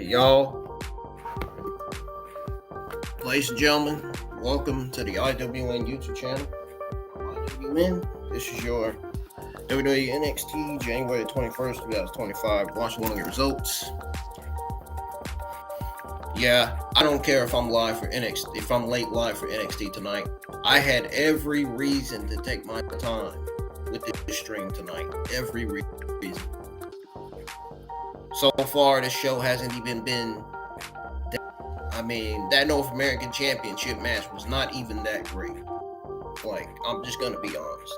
Y'all, ladies and gentlemen, welcome to the IWN YouTube channel. IWN, this is your WWE NXT January 21st, 2025. Watch along your results. Yeah, I don't care if I'm live for NXT, if I'm late live for NXT tonight. I had every reason to take my time with this stream tonight. Every reason. So far, this show hasn't even been. That North American Championship match was not even that great. Like, I'm just gonna be honest.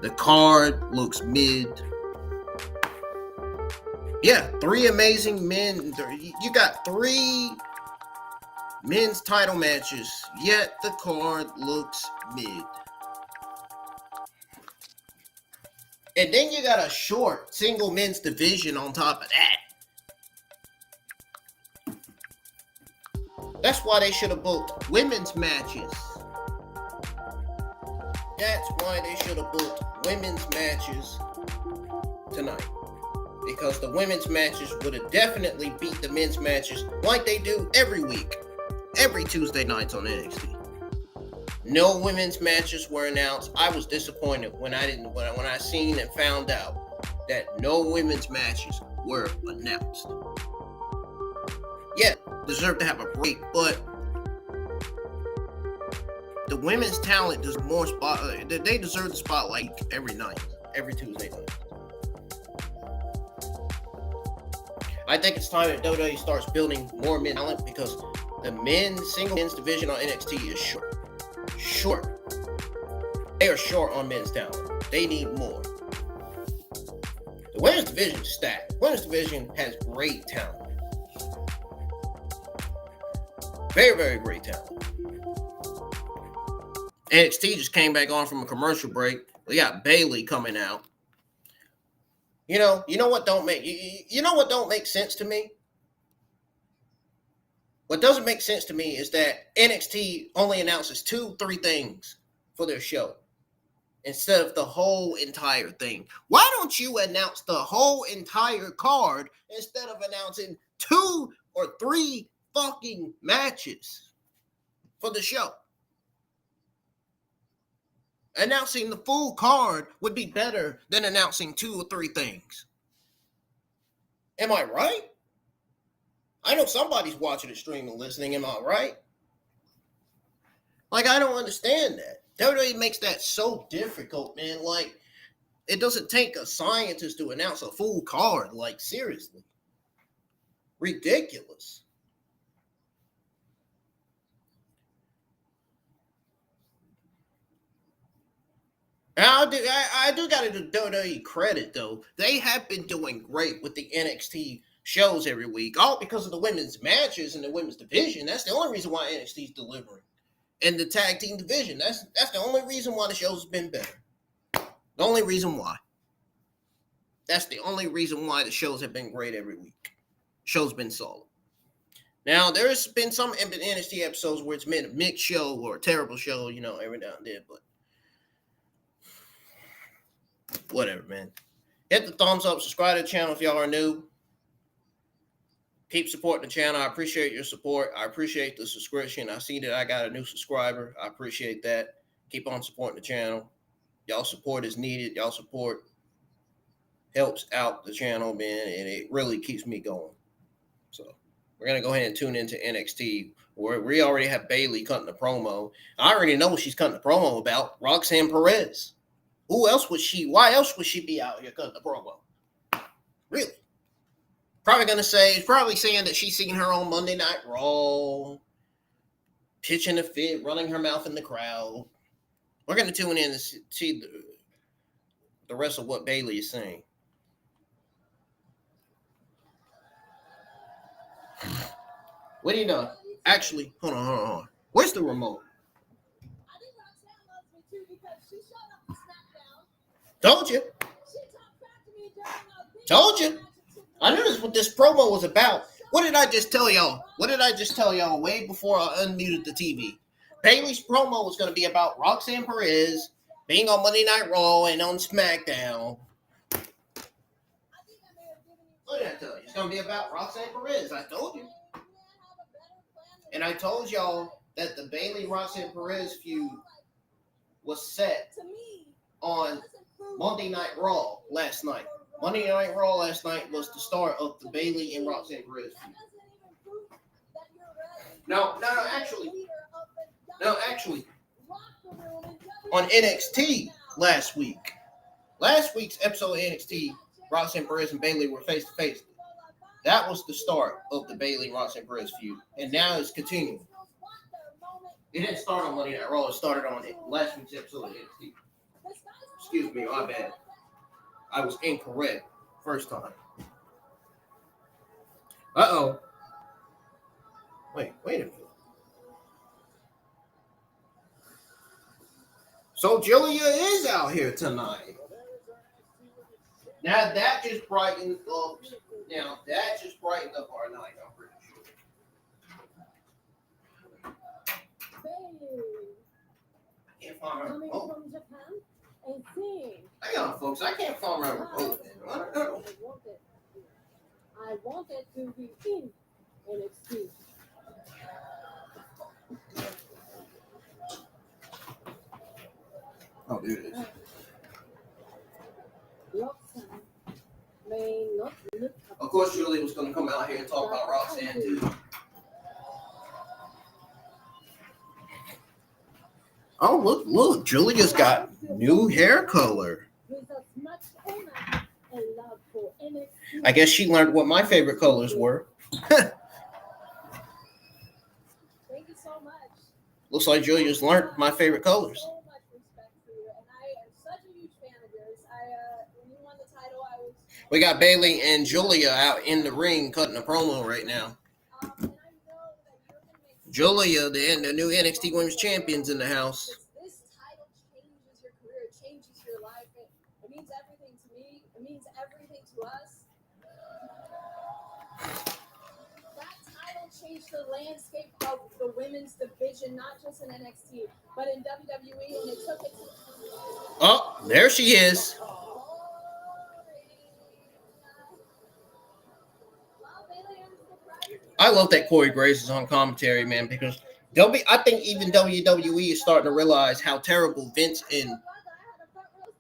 The card looks mid. Yeah, 3 amazing men. You got 3 men's title matches, yet the card looks mid. And then you got a short single men's division on top of that. That's why they should have booked women's matches. That's why they should have booked women's matches tonight. Because the women's matches would have definitely beat the men's matches like they do every week. Every Tuesday nights on NXT. No women's matches were announced. I was disappointed when I seen and found out that no women's matches were announced. Yeah, deserve to have a break, but the women's talent deserves more spot. They deserve the spotlight every night, every Tuesday night. I think it's time that WWE starts building more men's talent because the single men's division on NXT is short. They are short on men's talent. They need more. The women's division is stacked. The women's division has great talent. Very, very great talent. NXT just came back on from a commercial break. We got Bayley coming out. You know what don't make sense to me? What doesn't make sense to me is that NXT only announces 2-3 things for their show instead of the whole entire thing. Why don't you announce the whole entire card instead of announcing 2 or 3 fucking matches for the show? Announcing the full card would be better than announcing 2 or 3 things. Am I right? I know somebody's watching the stream and listening. Am I right? Like, I don't understand that. WWE makes that so difficult, man. Like, it doesn't take a scientist to announce a full card. Like, seriously. Ridiculous. I do got to do WWE credit, though. They have been doing great with the NXT shows every week, all because of the women's matches and the women's division. That's the only reason why NXT's delivering. And the tag team division, that's the only reason why the show's been better. The only reason why. That's the only reason why the shows have been great every week. The show's been solid. Now, there's been some NXT episodes where it's been a mixed show or a terrible show, every now and then, but whatever, man. Hit the thumbs up, subscribe to the channel if y'all are new. Keep supporting the channel. I appreciate your support. I appreciate the subscription. I see that I got a new subscriber. I appreciate that. Keep on supporting the channel. Y'all support is needed. Y'all support helps out the channel, man, and it really keeps me going. So we're going to go ahead and tune into NXT, where we already have Bayley cutting the promo. I already know what she's cutting the promo about. Roxanne Perez. Why else would she be out here cutting the promo? Really? Probably saying that she's seen her on Monday Night Raw, pitching a fit, running her mouth in the crowd. We're going to tune in and see the rest of what Bayley is saying. What are you doing? Actually, hold on. Where's the remote? Told you. I knew what this promo was about. What did I just tell y'all? Way before I unmuted the TV? Bayley's promo was going to be about Roxanne Perez being on Monday Night Raw and on SmackDown. What did I tell you? It's going to be about Roxanne Perez. I told you. And I told y'all that the Bayley-Roxanne Perez feud was set on Monday Night Raw last night. Monday Night Raw last night was the start of the Bayley and Roxanne Perez feud. No, actually, on NXT last week. Last week's episode of NXT, Roxanne Perez and Bayley were face to face. That was the start of the Bayley Roxanne Perez feud, and now it's continuing. It didn't start on Monday Night Raw. It started on last week's episode of NXT. Excuse me, my bad. I was incorrect first time. Uh-oh. Wait a minute. So Julia is out here tonight. Now that just brightened up. Our night, I'm pretty sure. I can't find my remote. Hang on, folks. I can't find my remote. I wanted to be in NXT. Oh, there it is. Of course, Julie was going to come out here and talk about Roxanne, too. Oh, look. Julia's got new hair color. I guess she learned what my favorite colors were. Thank you so much. Looks like Julia's learned my favorite colors. So much respect for you, and I am such a huge fan of yours. When you won the title, I was... We got Bayley and Julia out in the ring cutting a promo right now. And I know that you're going to make... Julia, the new NXT Women's Champion's in the house. This title changes your career. It changes your life. It means everything to me. It means everything to us. That title changed the landscape of the women's division, not just in NXT, but in WWE, and it took it to... Oh, there she is. I love that Corey Graves is on commentary, man, because I think even WWE is starting to realize how terrible Vince and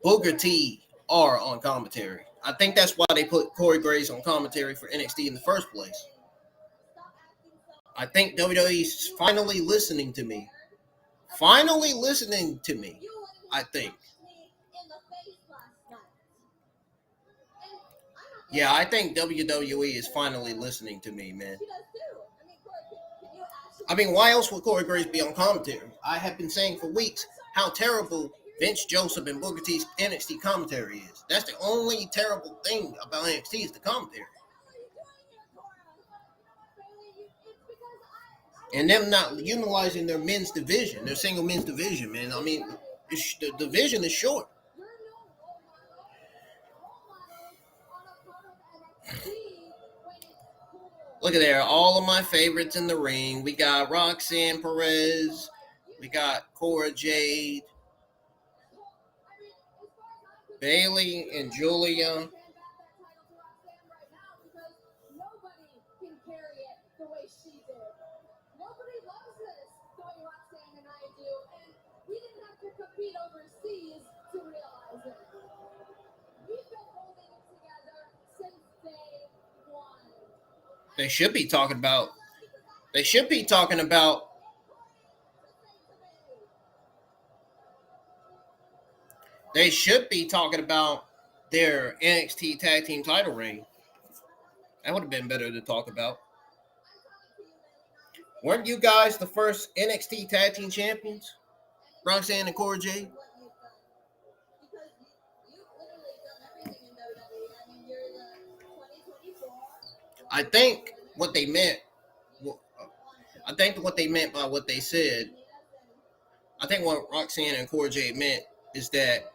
Booker T are on commentary. I think that's why they put Corey Graves on commentary for NXT in the first place. I think WWE is finally listening to me. I think. Yeah, I think WWE is finally listening to me, man. I mean, why else would Corey Graves be on commentary? I have been saying for weeks how terrible Vince Joseph and Booker T's NXT commentary is. That's the only terrible thing about NXT is the commentary. And them not utilizing their men's division, their single men's division, man. I mean, the division is short. Look at there, all of my favorites in the ring. We got Roxanne Perez. We got Cora Jade. Bailey and Julia. Nobody can carry it the way she did. Nobody loves this the way Roxanne and I do, and we didn't have to compete overseas to realize it. We've been holding it together since day one. They should be talking about. They should be talking about. They should be talking about their NXT Tag Team title reign. That would have been better to talk about. Weren't you guys the first NXT Tag Team Champions? Roxanne and Cora Jade? I think what they meant by what they said, I think what Roxanne and Cora Jade meant is that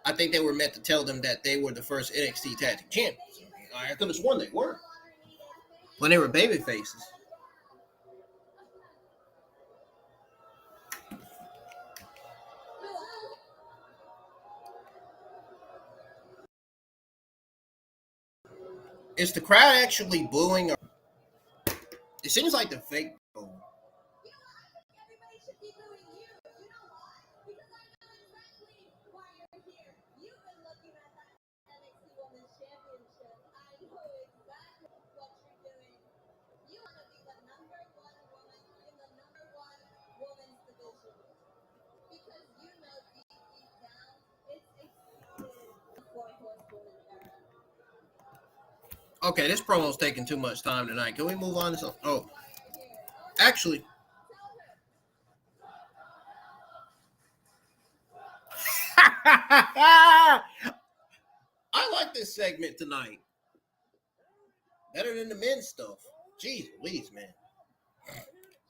I think they were meant to tell them that they were the first NXT Tag Team Champions. I could have sworn they were. When they were baby faces. Is the crowd actually booing? Or it seems like the fake boo. Everybody should be booing you. You know why? Because I know exactly why you're here. You've been looking at that NXT Women's Championship. I know exactly what you're doing. You want to be the number one woman in the number one women's division. Because you know deep down, it's excited for horsewoman era. Okay, this promo's taking too much time tonight. Can we move on to something? Oh, actually. I like this segment tonight. Better than the men's stuff. Jeez Louise, man.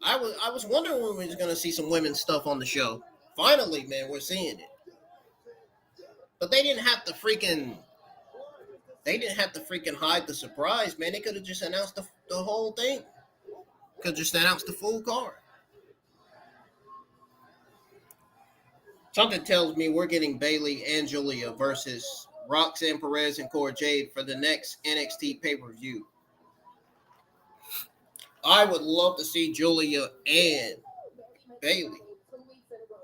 I was wondering when we was gonna see some women's stuff on the show. Finally, man, we're seeing it. But they didn't have to freaking hide the surprise, man. They could have just announced the whole thing. Could just announce the full card. Something tells me we're getting Bailey and Julia versus Roxanne Perez and Cora Jade for the next NXT pay-per-view. I would love to see Julia and Bailey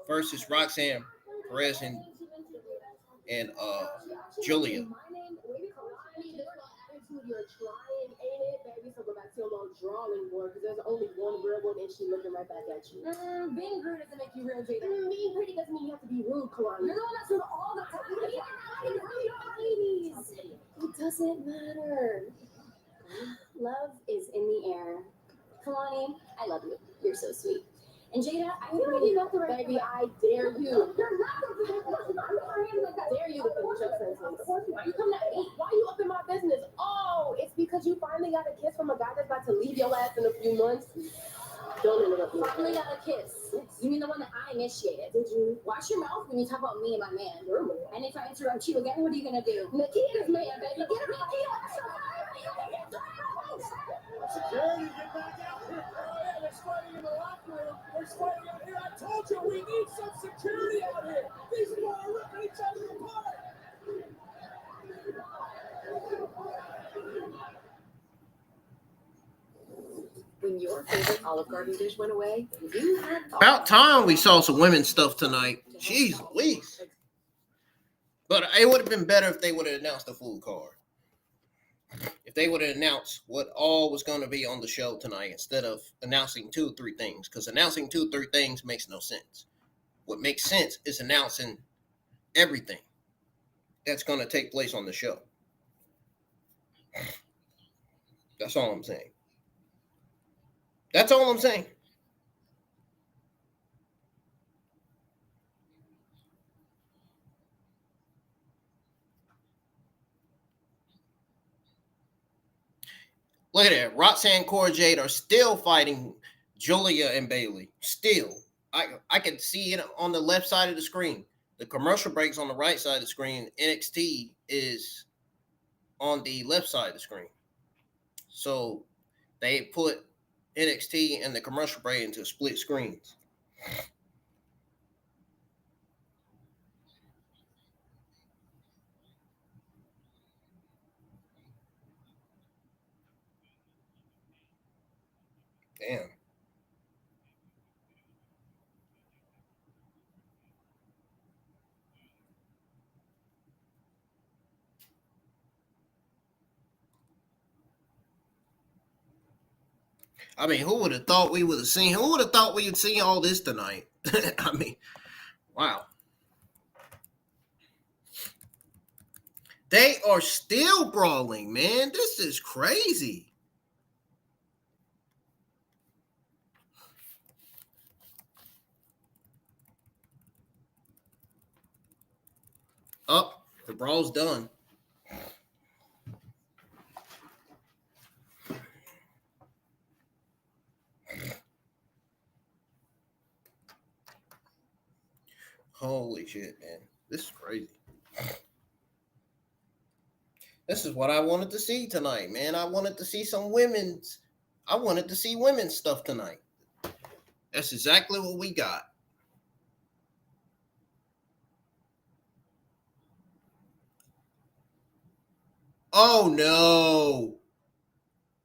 versus Roxanne Perez and Julia. You're trying, ain't it, baby? So go back to your little drawing board because there's only one real one and she looking right back at you. Being rude doesn't make you real, Jada. Being pretty doesn't mean you have to be rude, Kalani. You're the one that's rude all the time. Ladies, it doesn't matter. Love is in the air. Kalani, I love you. You're so sweet. And Jada, I really love the right baby. I dare you. You're not the I dare you to finish your sentence. Why you coming at me? Why you up in my business? Oh, it's because you finally got a kiss from a guy that's about to leave your ass in a few months. Don't interrupt me. Finally got a kiss. You mean the one that I initiated? Did you? Watch your mouth when you talk about me and my man. And if I interrupt you again, what are you gonna do? Nikita's man, baby. Get him out here. Security, get back out here. Oh, yeah, there's fighting in the locker room. There's fighting out here. I told you we need some security out here. These people are ripping each other apart. When your favorite Olive Garden dish went away, you had About time we saw some women's stuff tonight. Jeez Louise. But it would have been better if they would have announced the full card. If they would have announced what all was going to be on the show tonight instead of announcing 2 or 3 things. Because announcing 2 or 3 things makes no sense. What makes sense is announcing everything that's going to take place on the show. That's all I'm saying. That's all I'm saying. Look at that. Roxanne and Cora Jade are still fighting Julia and Bailey. Still. I can see it on the left side of the screen. The commercial break's on the right side of the screen. NXT is on the left side of the screen. So they put NXT and the commercial break into split screens. Damn. I mean, who would have thought we would have seen? Who would have thought we would see all this tonight? I mean, wow. They are still brawling, man. This is crazy. Oh, the brawl's done. Holy shit, man. This is crazy. This is what I wanted to see tonight, man. I wanted to see women's stuff tonight. That's exactly what we got. Oh no.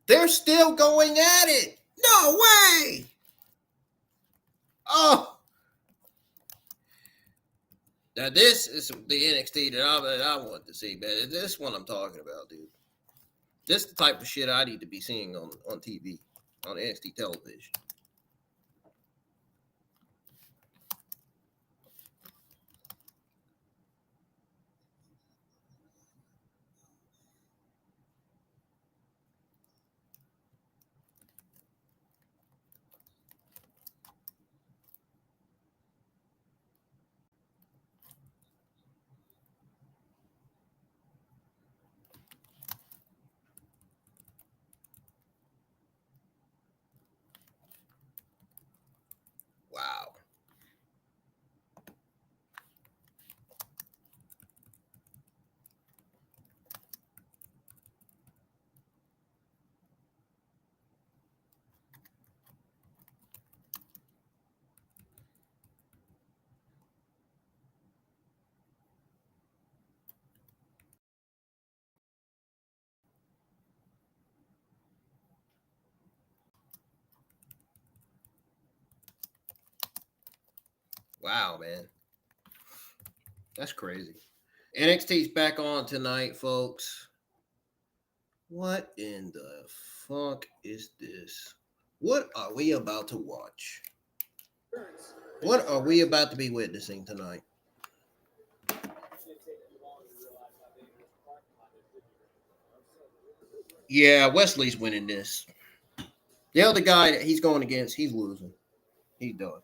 They're still going at it. No way. Oh. Now this is the NXT that I want to see, man. This is what I'm talking about, dude. This is the type of shit I need to be seeing on TV, on NXT television. Wow. Wow, man. That's crazy. NXT's back on tonight, folks. What in the fuck is this? What are we about to watch? What are we about to be witnessing tonight? Yeah, Wesley's winning this. The other guy that he's going against, he's losing. He's done.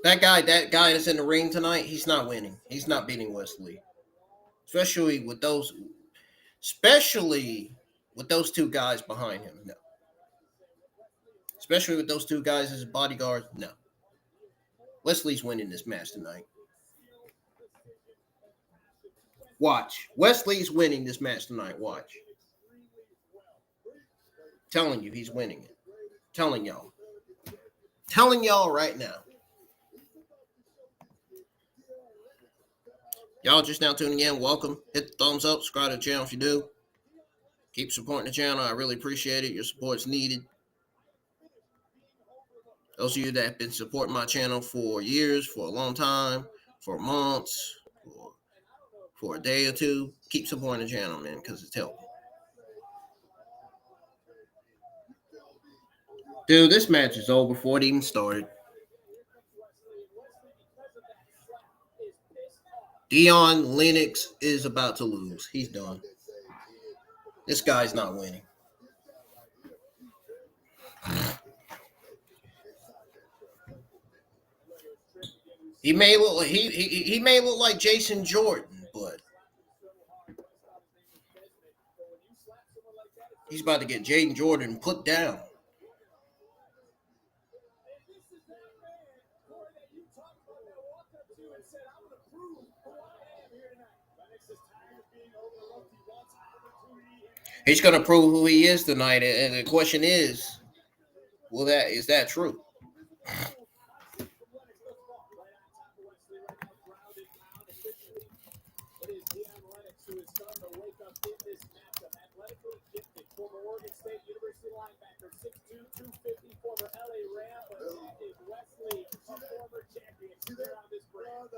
That guy that's in the ring tonight, he's not winning. He's not beating Wesley. Especially with those two guys behind him. No. Especially with those two guys as bodyguards. No. Wesley's winning this match tonight. Watch. Wesley's winning this match tonight. Watch. Telling you, he's winning it. Telling y'all right now. Y'all just now tuning in, welcome. Hit the thumbs up, subscribe to the channel if you do. Keep supporting the channel. I really appreciate it. Your support's needed. Those of you that have been supporting my channel for years, for a long time, for months, for a day or two, keep supporting the channel, man, because it's helping. Dude, this match is over before it even started. Dion Lennox is about to lose. He's done. This guy's not winning. He may look like he may look like Jason Jordan, but he's about to get Jaden Jordan put down. He's going to prove who he is tonight, and the question is, is that true? Former Oregon State University linebacker, 6'2", 250, former LA Ram, but he is Wesley, a former champion. Here on this brand.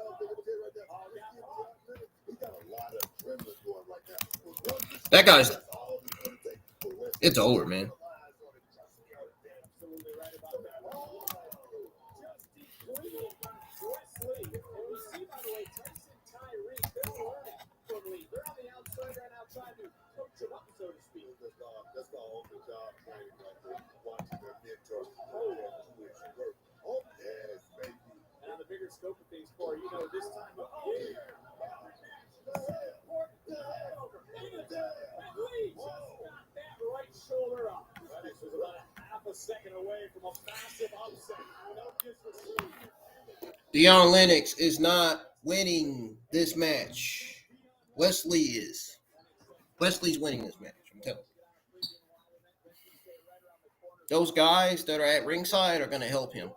He got a lot of adrenaline going right now. That guy's, it's over, man. Absolutely right about that. Just Wesley. And we see, by the way, Tyson Tyreek, they're learning from Lee. They're on the outside right now trying to coach him up, so to speak. That's the only job training right there. Watching their mentor. Oh, yes, baby. And on the bigger scope of things, Corey, you know, this time of year. Lee just got that right shoulder up. This was about a half a second away from a massive upset. No disrespect. Deion Lennox is not winning this match. Wesley is. Wesley's winning this match, I'm telling you. Those guys that are at ringside are going to help him.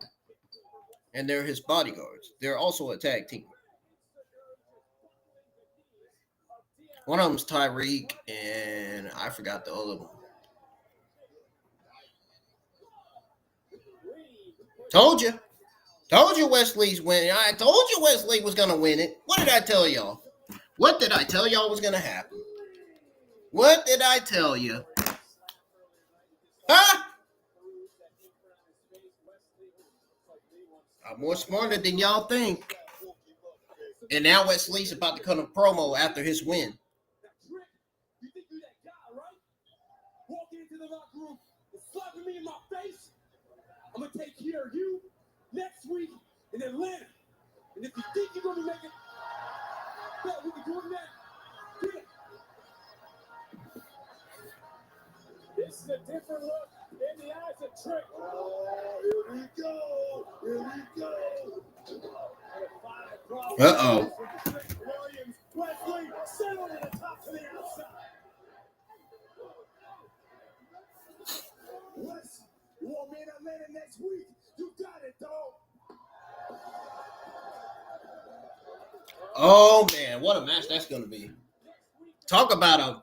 And they're his bodyguards. They're also a tag team. One of them's Tyreek, and I forgot the other one. Told you. Told you Wesley's winning. I told you Wesley was going to win it. What did I tell y'all? What did I tell y'all was going to happen? What did I tell you? Huh? I'm more smarter than y'all think. And now Wesley's about to cut a promo after his win. You think you're that guy, right? Walk into the locker room and slapping me in my face. I'm gonna take care of you next week in Atlanta. And if you think you're gonna make it, bet we can do it now. Get it. This is a different look in the eyes of Trick. Oh, here we go. Here we go. Uh-oh. Williams, Wesley, settled at the top to the outside. Wes, you want me in Atlanta next week? You got it, dog. Oh man, what a match that's gonna be. Talk about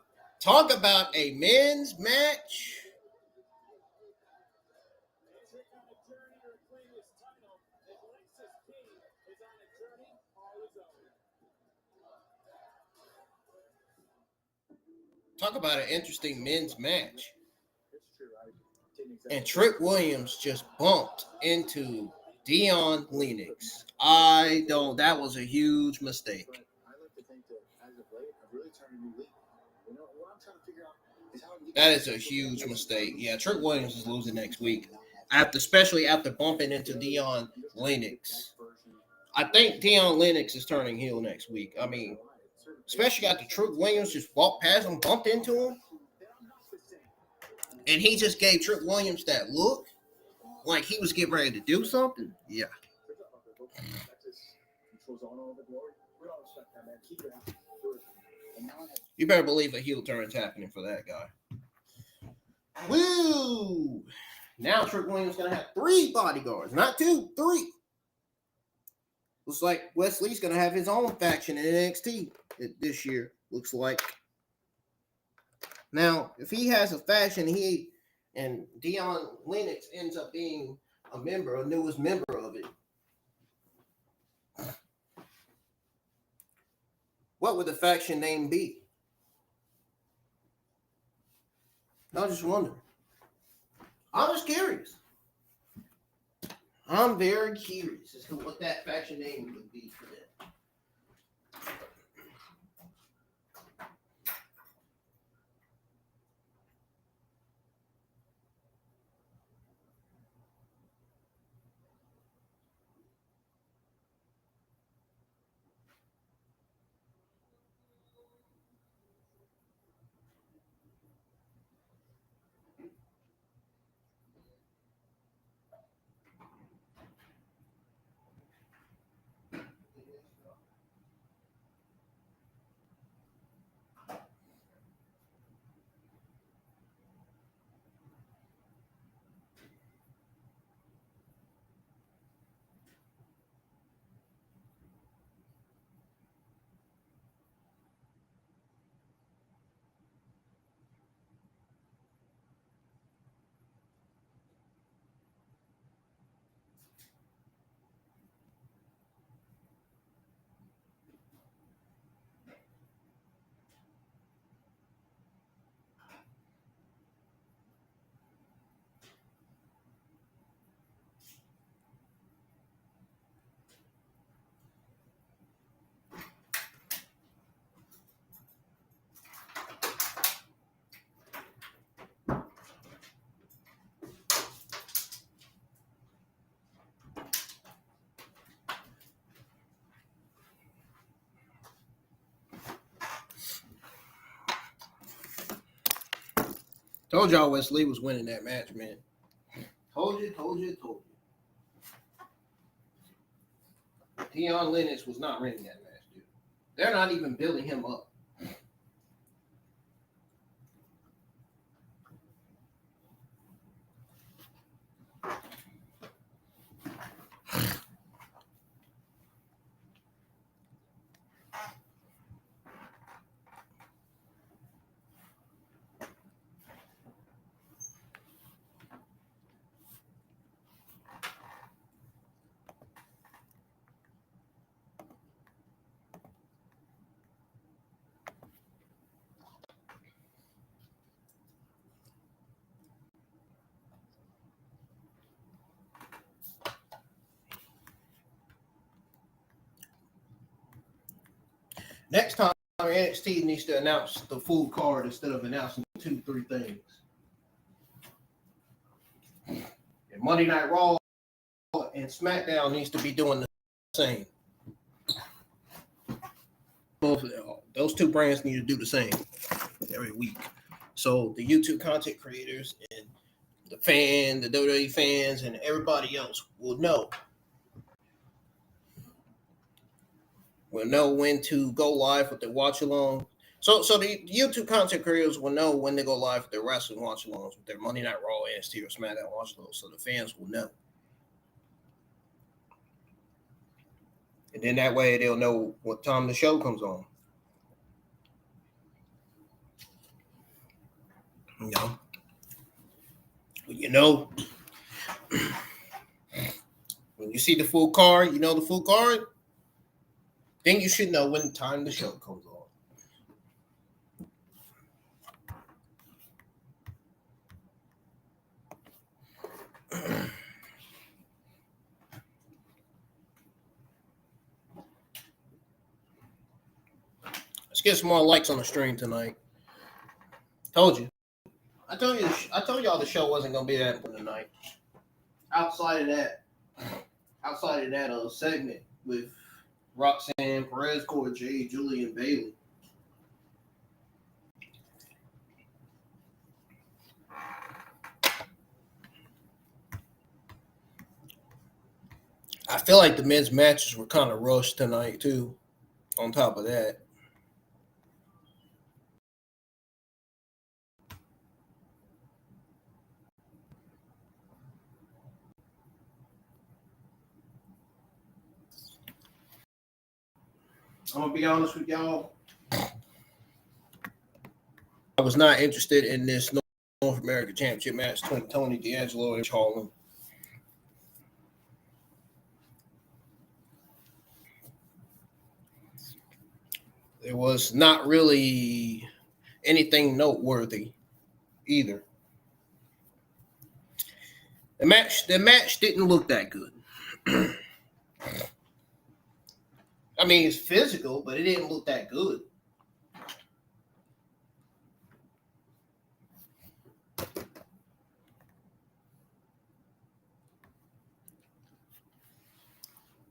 a men's match. Talk about an interesting men's match. And Trick Williams just bumped into Deion Lennox. That was a huge mistake. That is a huge mistake. Yeah, Trick Williams is losing next week. Especially after bumping into Deion Lennox. I think Deion Lennox is turning heel next week. I mean, especially after Trick Williams just walked past him, bumped into him. And he just gave Trick Williams that look like he was getting ready to do something. Yeah. You better believe a heel turn's happening for that guy. Woo! Now Trick Williams is going to have 3 bodyguards. Not 2, 3. Looks like Wesley's going to have his own faction in NXT this year, looks like. Now, if he has a faction, and Deion Lennox ends up being a newest member of it, what would the faction name be? I was just wondering. I'm just curious. I'm very curious as to what that faction name would be for them. Told y'all Wesley was winning that match, man. Told you. Deion Lennox was not winning that match, dude. They're not even building him up. Next time, NXT needs to announce the full card instead of announcing 2-3 things. And Monday Night Raw and SmackDown needs to be doing the same. Both of them, those two brands need to do the same every week. So the YouTube content creators and the WWE fans, and everybody else will know. Will know when to go live with their watch along. So the YouTube content creators will know when to go live with their wrestling watch alongs, with their Monday Night Raw, NXT, or SmackDown watch alongs, so the fans will know. And then that way they'll know what time the show comes on. When you see the full card, the full card, then you should know when time the show comes on. Let's get some more likes on the stream tonight. Told you. I told y'all the show wasn't gonna be that important tonight. Outside of that segment with Roxanne, Perez, Cora Jade, Julian Bailey. I feel like the men's matches were kind of rushed tonight too. On top of that. I'm going to be honest with y'all. I was not interested in this North American Championship match between Tony D'Angelo and Holland. There was not really anything noteworthy either. The match didn't look that good. I mean, it's physical, but it didn't look that good.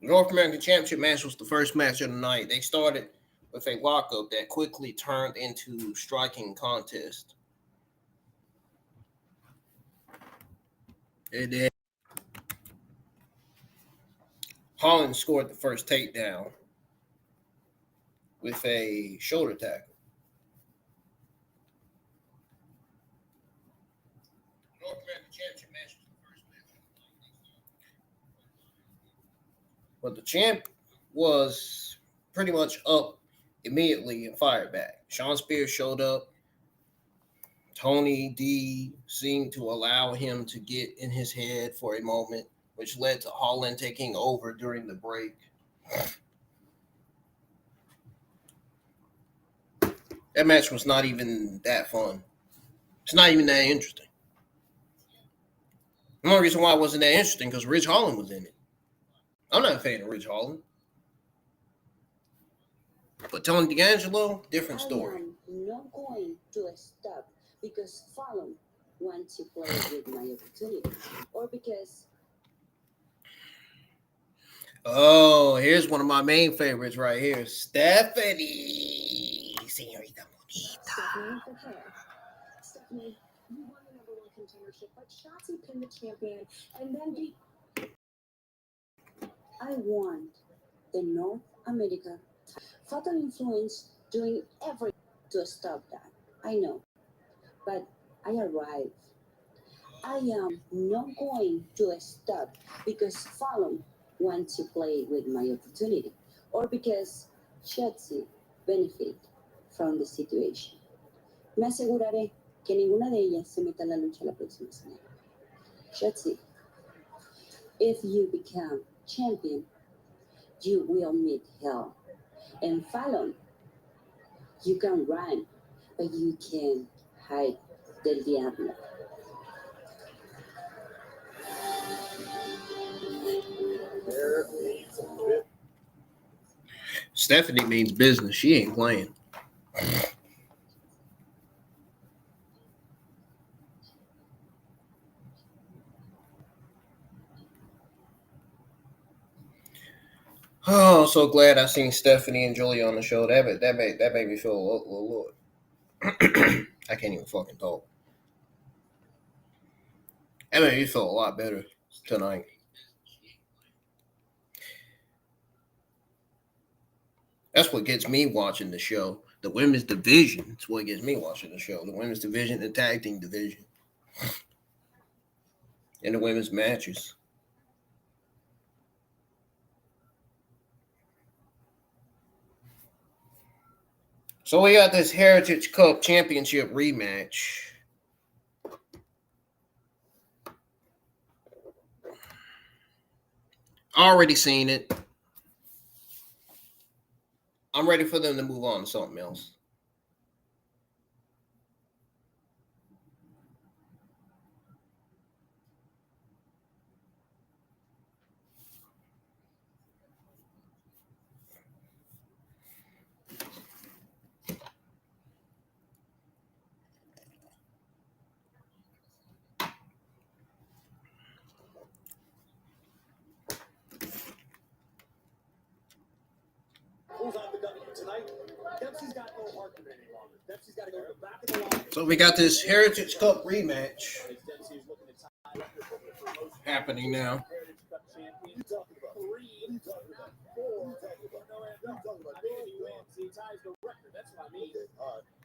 The North American Championship match was the first match of the night. They started with a lockup that quickly turned into striking contest. And then Holland scored the first takedown with a shoulder tackle. North American Championship match was the first match. But the champ was pretty much up immediately and fired back. Sean Spears showed up. Tony D seemed to allow him to get in his head for a moment, which led to Holland taking over during the break. That match was not even that fun. It's not even that interesting. The only reason why it wasn't that interesting because Ridge Holland was in it. I'm not a fan of Ridge Holland. But Tony D'Angelo, different story. I am not going to stop because Fallon wants to play with my opportunity or because... Oh, here's one of my main favorites right here. Stephanie. Señorita Bonita. Stephanie, You won the number one contendership, but Shotzi pinned the champion and then beat. I want the North America fatal influence doing everything to stop that. I know, but I arrived. I am not going to stop because Fallon wants to play with my opportunity or because Shotzi benefit from the situation. Me aseguraré que ninguna de ellas se meta en la lucha la próxima semana. Shotzi, if you become champion, you will meet hell. And Fallon, you can run, but you can hide del diablo. There needs a bit. Stephanie means business. She ain't playing. Oh, I'm so glad I seen Stephanie and Julia on the show. That made me feel a little I can't even fucking talk. That made me feel a lot better tonight. That's what gets me watching the show. The women's division. It's what gets me watching the show. The women's division, the tag team division, and the women's matches. So we got this Heritage Cup Championship rematch. Already seen it. I'm ready for them to move on to something else. Who's on the W tonight? Dempsey's got no heart in it any longer. Dempsey's got to go to the back of the line. So we got this Heritage Cup rematch Dempsey's looking to tie up the promotion. happening now. Heritage Cup champion. You talking about 3? You talking about 4? You talking about no? You talking about? I mean, he wins. He ties the record. That's what I mean. Okay.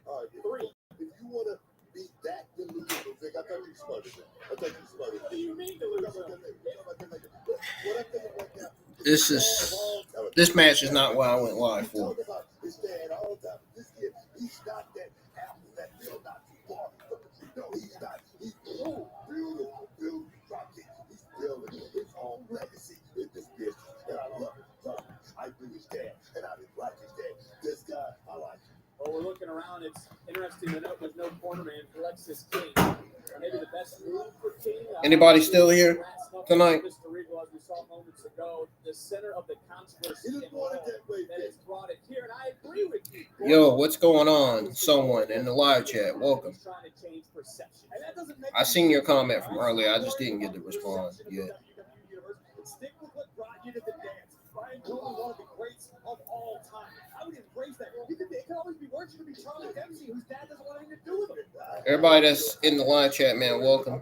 All right. 3. If you want to be that delusional, Vic, I thought you smarter than. I thought you smarter. What do you mean delusional? What I think right now. This match is not what I went live for. His dad all the time. This kid, he's not that apple that will not too far. No, he's not. He's beautiful rocket. He's building his own legacy in this business, and I love it. I do his dad, and I didn't like his dad. This guy, I like him. Well, we're looking around. It's interesting to note there's no cornerman for Lexus King. Maybe the best move for King. Anybody still here tonight? Mr. Regal, as we saw moments ago, the center of the controversy that has brought it here, and I agree with you. Yo, what's going on? Someone in the live chat. Welcome. I seen your comment from earlier. I just didn't get to respond yet. Stick with what brought you to the dance. Brian Pillman, one of the greats of all time. I would embrace that. It can always be worse. You could be Charlie Dempsey, whose dad doesn't want anything to do with him. Everybody that's in the live chat, man, welcome.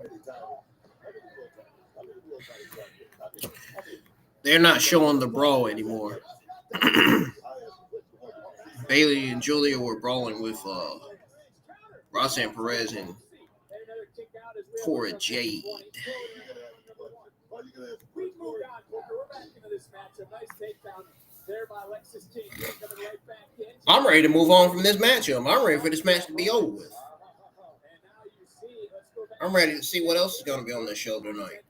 They're not showing the brawl anymore. Bailey and Julia were brawling with Roxanne Perez and Cora Jade. We moved on, Booker. We're back into this matchup. Nice takedown there by Lexus King. Coming right back in. I'm ready to move on from this matchup. I'm ready for this match to be over with. I'm ready to see what else is going to be on this show tonight.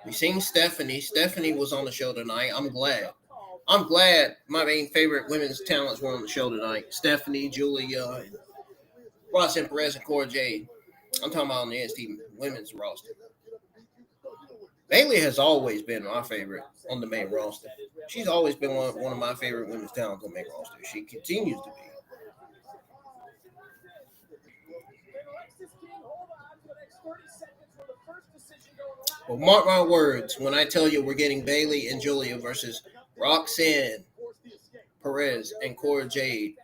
We've seen Stephanie. Stephanie was on the show tonight. I'm glad. My main favorite women's talents were on the show tonight. Stephanie, Julia, and Roxanne Perez, and Cora Jade. I'm talking about on the NXT women's roster. Bailey has always been my favorite on the main roster. She's always been one of my favorite women's talents on the main roster. She continues to be. Well, mark my words when I tell you we're getting Bailey and Julia versus Roxanne Perez and Cora Jade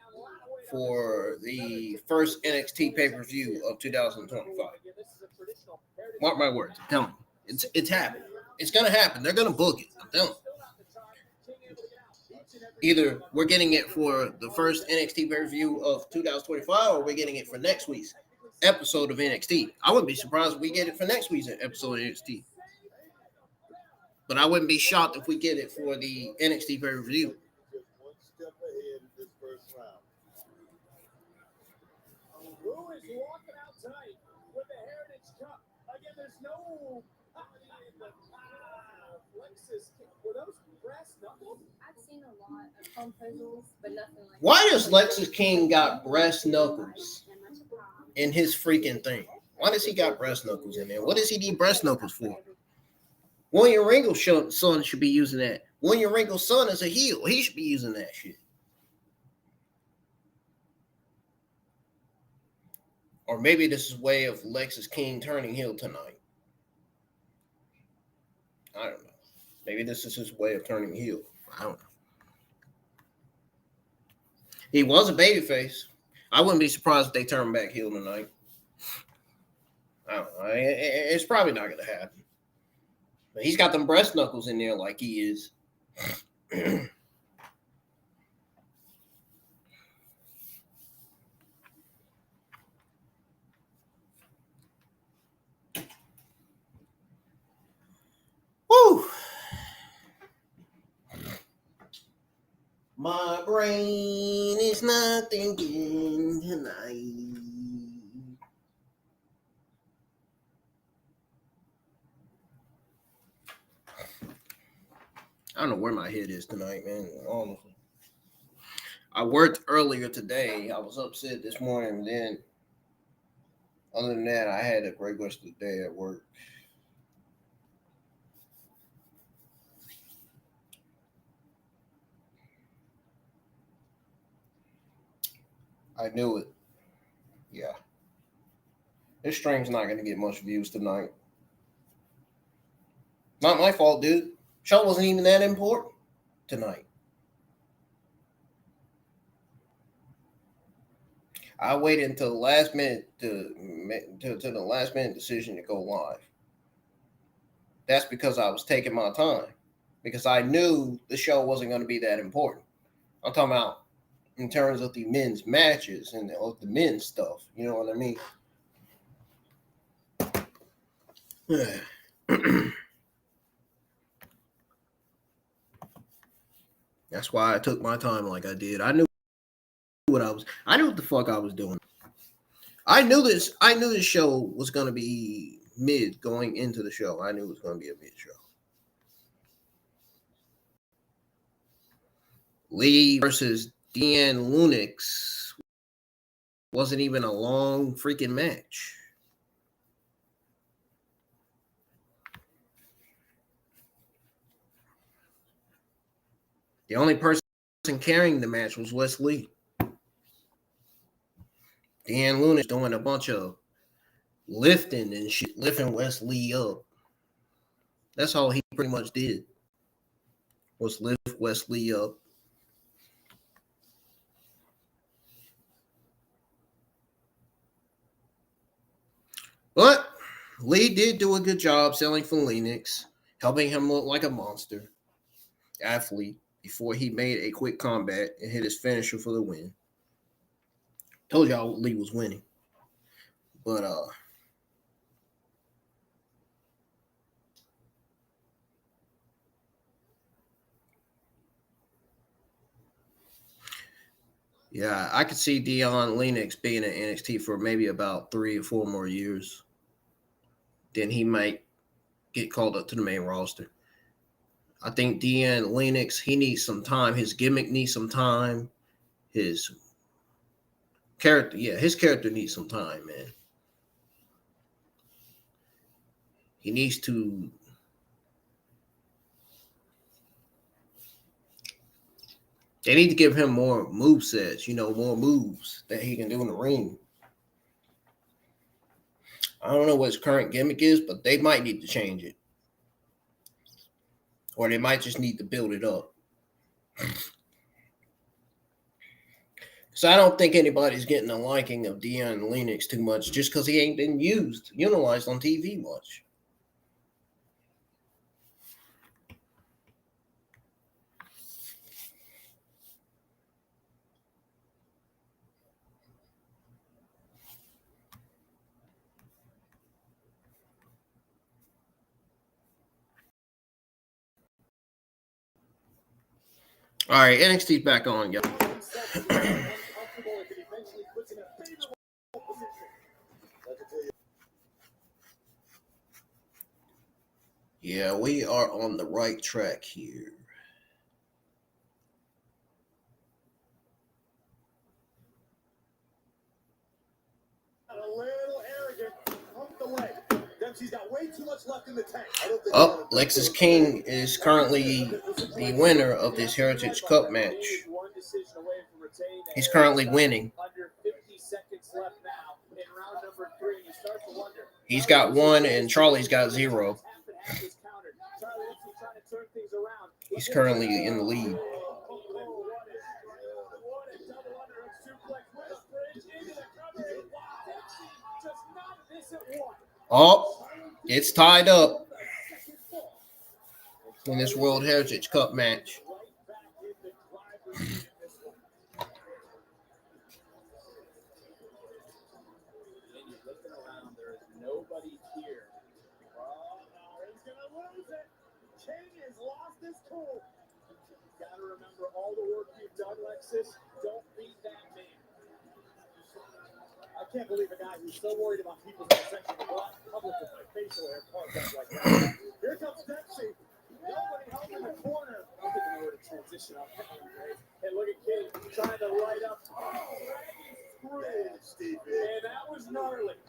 for the first NXT pay-per-view of 2025. Mark my words, I'm telling you. It's happening. It's gonna happen. They're gonna book it. I'm telling you. Either we're getting it for the first NXT pay-per-view of 2025 or we're getting it for next week's episode of NXT. I wouldn't be surprised if we get it for next week's episode of NXT. But I wouldn't be shocked if we get it for the NXT pay-per-view. Just one step ahead in this first round. Who is walking out tonight with the Heritage Cup? Again, there's no Lexus. Were those brass knuckles? I've seen a lot of home puzzles, but nothing like Why does Lexus King got brass knuckles in his freaking thing? Why does he got brass knuckles in there? What does he need brass knuckles for? William Regal's son should be using that. William Regal's son is a heel. He should be using that shit. Or maybe this is a way of Lexus King turning heel tonight. I don't know. Maybe this is his way of turning heel. I don't know. He was a babyface. I wouldn't be surprised if they turn back heel tonight. I don't know. It's probably not going to happen. But he's got them breast knuckles in there like he is. Woo! My brain is not thinking tonight. I don't know where my head is tonight, man. Honestly, I worked earlier today. I was upset this morning. And then, other than that, I had a great rest of the day at work. I knew it. Yeah. This stream's not going to get much views tonight. Not my fault, dude. Show wasn't even that important tonight. I waited until the last minute to the last minute decision to go live. That's because I was taking my time. Because I knew the show wasn't going to be that important. I'm talking about in terms of the men's matches and of the men's stuff. You know what I mean? That's why I took my time like I did. I knew what the fuck I was doing. I knew this show was gonna be mid going into the show. I knew it was gonna be a mid show. Lee versus Deanne Lunix wasn't even a long freaking match. The only person carrying the match was Wes Lee. Dan Lunix doing a bunch of lifting and shit, lifting Wes Lee up. That's all he pretty much did, was lift Wes Lee up. But Lee did do a good job selling for Lennox, helping him look like a monster athlete before he made a quick comeback and hit his finisher for the win. Told y'all Lee was winning. But yeah, I could see Dion Lennox being at NXT for maybe about 3 or 4 more years. Then he might get called up to the main roster. I think Dion Lennox, he needs some time. His gimmick needs some time. His character needs some time, man. He needs to they need to give him more movesets, more moves that he can do in the ring. I don't know what his current gimmick is, but they might need to change it. Or they might just need to build it up. So I don't think anybody's getting a liking of Dion Lennox too much just because he ain't been utilized on TV much. All right, NXT's back on, y'all. Yeah, we are on the right track here. A little arrogant. Pump the leg. Dempsey's got way too much left in the tank. Oh, Lexis King is currently the winner of this Heritage Cup match. He's currently winning. Under 50 seconds left now in round number 3. You start to wonder. He's got 1 and Charlie's got 0. He's currently in the lead. Oh, it's tied up in this World Heritage Cup match. Nobody here. Oh, no, he's going to lose it. King has lost his cool. You've got to remember all the work you've done, Lexis. Don't beat that man. I can't believe a guy who's so worried about people's perception of black public with my facial hair carved up like that. Here comes Dempsey. Nobody held in the corner. I don't think I know where to transition up. Hey, look at King trying to light up. Oh, and that was gnarly.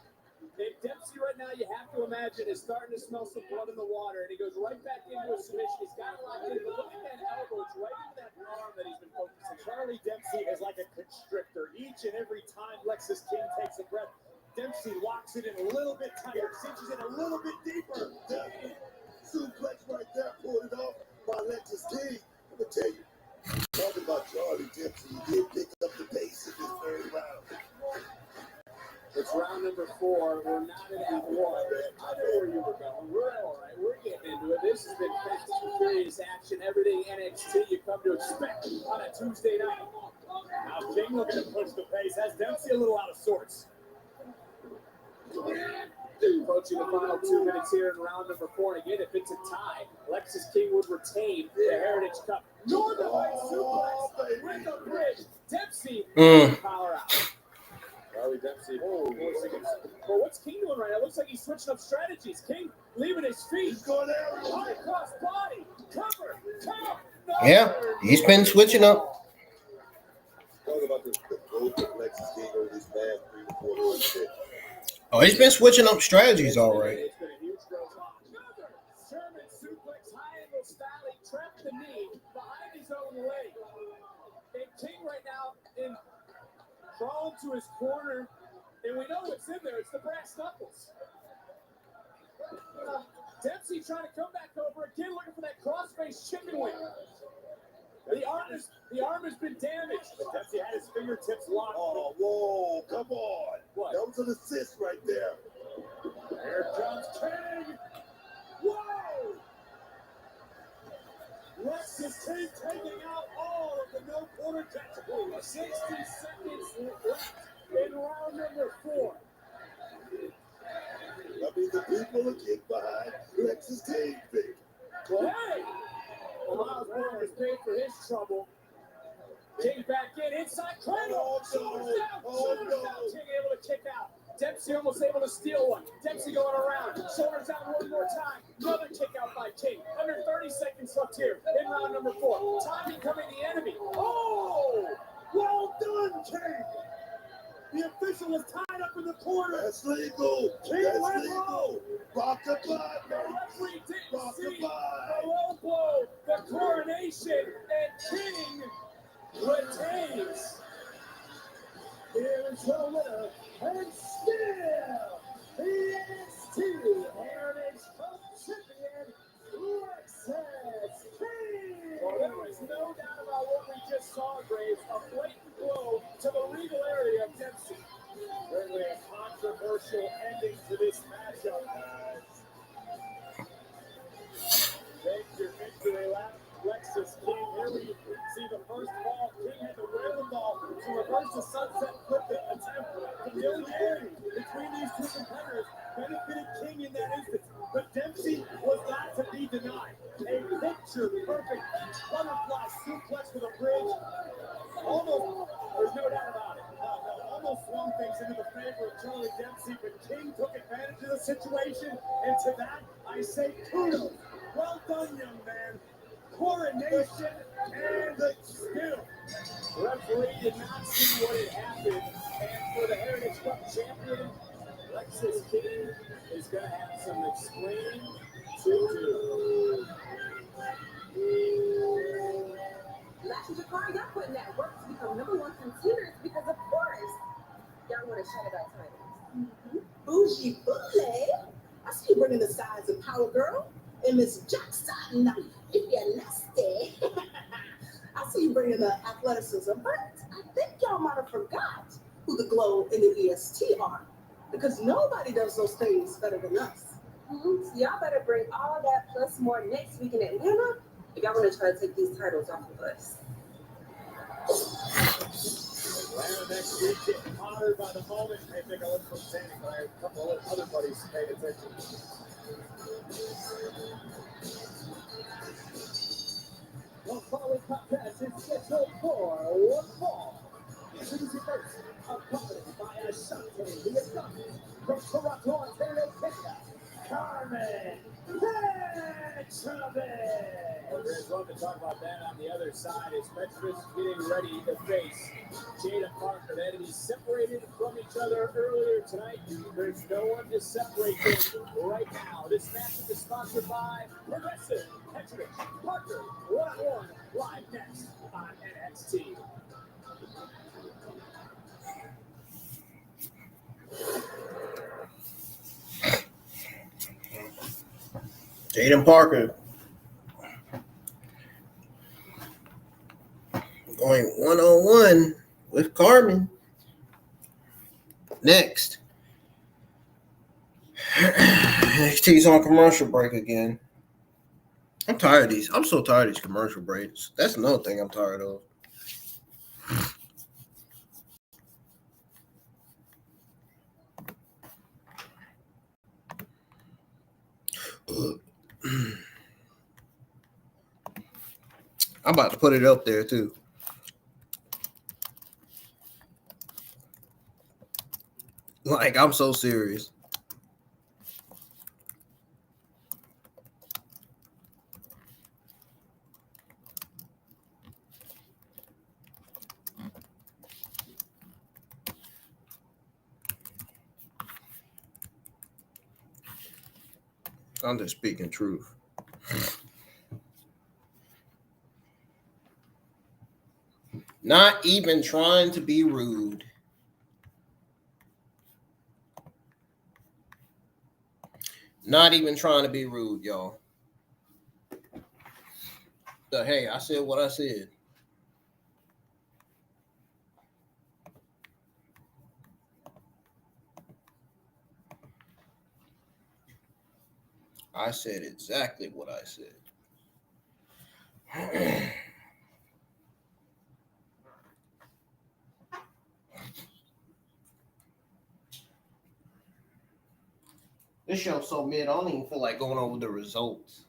And Dempsey right now, you have to imagine, is starting to smell some blood in the water, and he goes right back into a submission. He's got it locked in, but look at that elbow. It's right into that arm that he's been focusing on. Charlie Dempsey is like a constrictor. Each and every time Lexis King takes a breath, Dempsey locks it in a little bit tighter, cinches it a little bit deeper. Suplex right there, pulled it off by Lexis King. I'm going to tell you, talking about Charlie Dempsey, he did pick up the pace in this third round. It's round number 4. We're not at 1. I know where you were going. We're all right. We're getting into it. This has been fast and furious action. Everything NXT you come to expect on a Tuesday night. Now King looking to push the pace. Has Dempsey a little out of sorts. Approaching the final 2 minutes here in round number 4. And again, if it's a tie, Lexis King would retain the Heritage Cup. Northern Light suplex with the bridge. Dempsey power out. Charlie Dempsey. Well, what's King doing right now? It looks like he's switching up strategies. King leaving his feet. He's going there. High cross body. Cover. Count. Yeah, he's been switching up. Talk about the growth of Lexis King over this last 3 to 4 months. Oh, he's been switching up strategies all right. It's been a huge growth. Another German suplex, high angle style. He trapped the knee behind his own leg. And King right now in crawling to his corner, and we know what's in there. It's the brass knuckles. Dempsey trying to come back over again, looking for that crossface chicken wing. The arm has been damaged. Dempsey had his fingertips locked. Oh, whoa, come on. What? That was an assist right there. Here comes King. Whoa! Lexis King taking out all of the no quarter catch. 60 seconds left in round number 4. I mean, the people are getting behind Lexis King. Well, hey! Miles Brown has paid for his trouble. King back in, inside cradle. Shoulders down. King able to kick out. Dempsey almost able to steal one. Dempsey going around. Shoulders down one more time. Another kick out by King. Under 30 seconds left here in round number 4. Time becoming the enemy. Oh! Well done, King! The official is tied up in the corner. That's legal. King went low. Rockabye, the referee didn't see the low blow, the coronation, and King retains. Here's your winner, and still the NXT Heritage Cup champion, Lexis King. Well, there was no doubt about what we just saw, Graves. A blatant blow to the benefited King in that instance. But Dempsey was not to be denied. A picture-perfect butterfly suplex with a bridge. Almost, there's no doubt about it. Almost swung things into the favor of Charlie Dempsey, but King took advantage of the situation, and to that, I say kudos. Well done, young man. Coronation and the skill. The referee did not see what had happened, and for the Heritage Cup champion, Lexus King is going to have some explaining to do. Lashes your car, y'all putting that work to become #1 contenders because, of course, y'all want to shout about titles. Bougie Boule. I see you bringing the size and power, girl. And Miss Jackson, if you're nasty. I see you bringing the athleticism, but I think y'all might have forgot who the Glow and the EST are. Because nobody does those things better than us. So y'all better bring all that plus more next week in Atlanta if y'all want to try to take these titles off of us. Atlanta next week getting hotter by the moment. Hey, take a look from Sandy, but I have a couple of other buddies paying attention. The following contest is scheduled for one fall. Introducing first, accompanied by Ashanti, the Ashanti from Toronto, Ontario, Canada, Carmen Petrovic. There's one to talk about that on the other side as Petrovic getting ready to face Jada Parker. They had to be separated from each other earlier tonight. There's no one to separate them right now. This matchup is sponsored by Progressive. Petrovic, Parker, one-on-one, live next on NXT. Jaden Parker going one-on-one with Carmen. Next, NXT's on commercial break again. I'm tired of these. I'm so tired of these commercial breaks. That's another thing I'm tired of. I'm about to put it up there too. Like, I'm so serious. I'm just speaking truth. Not even trying to be rude. Not even trying to be rude, y'all. But hey, I said what I said. I said exactly what I said. This show's so mid, I don't even feel like going over the results.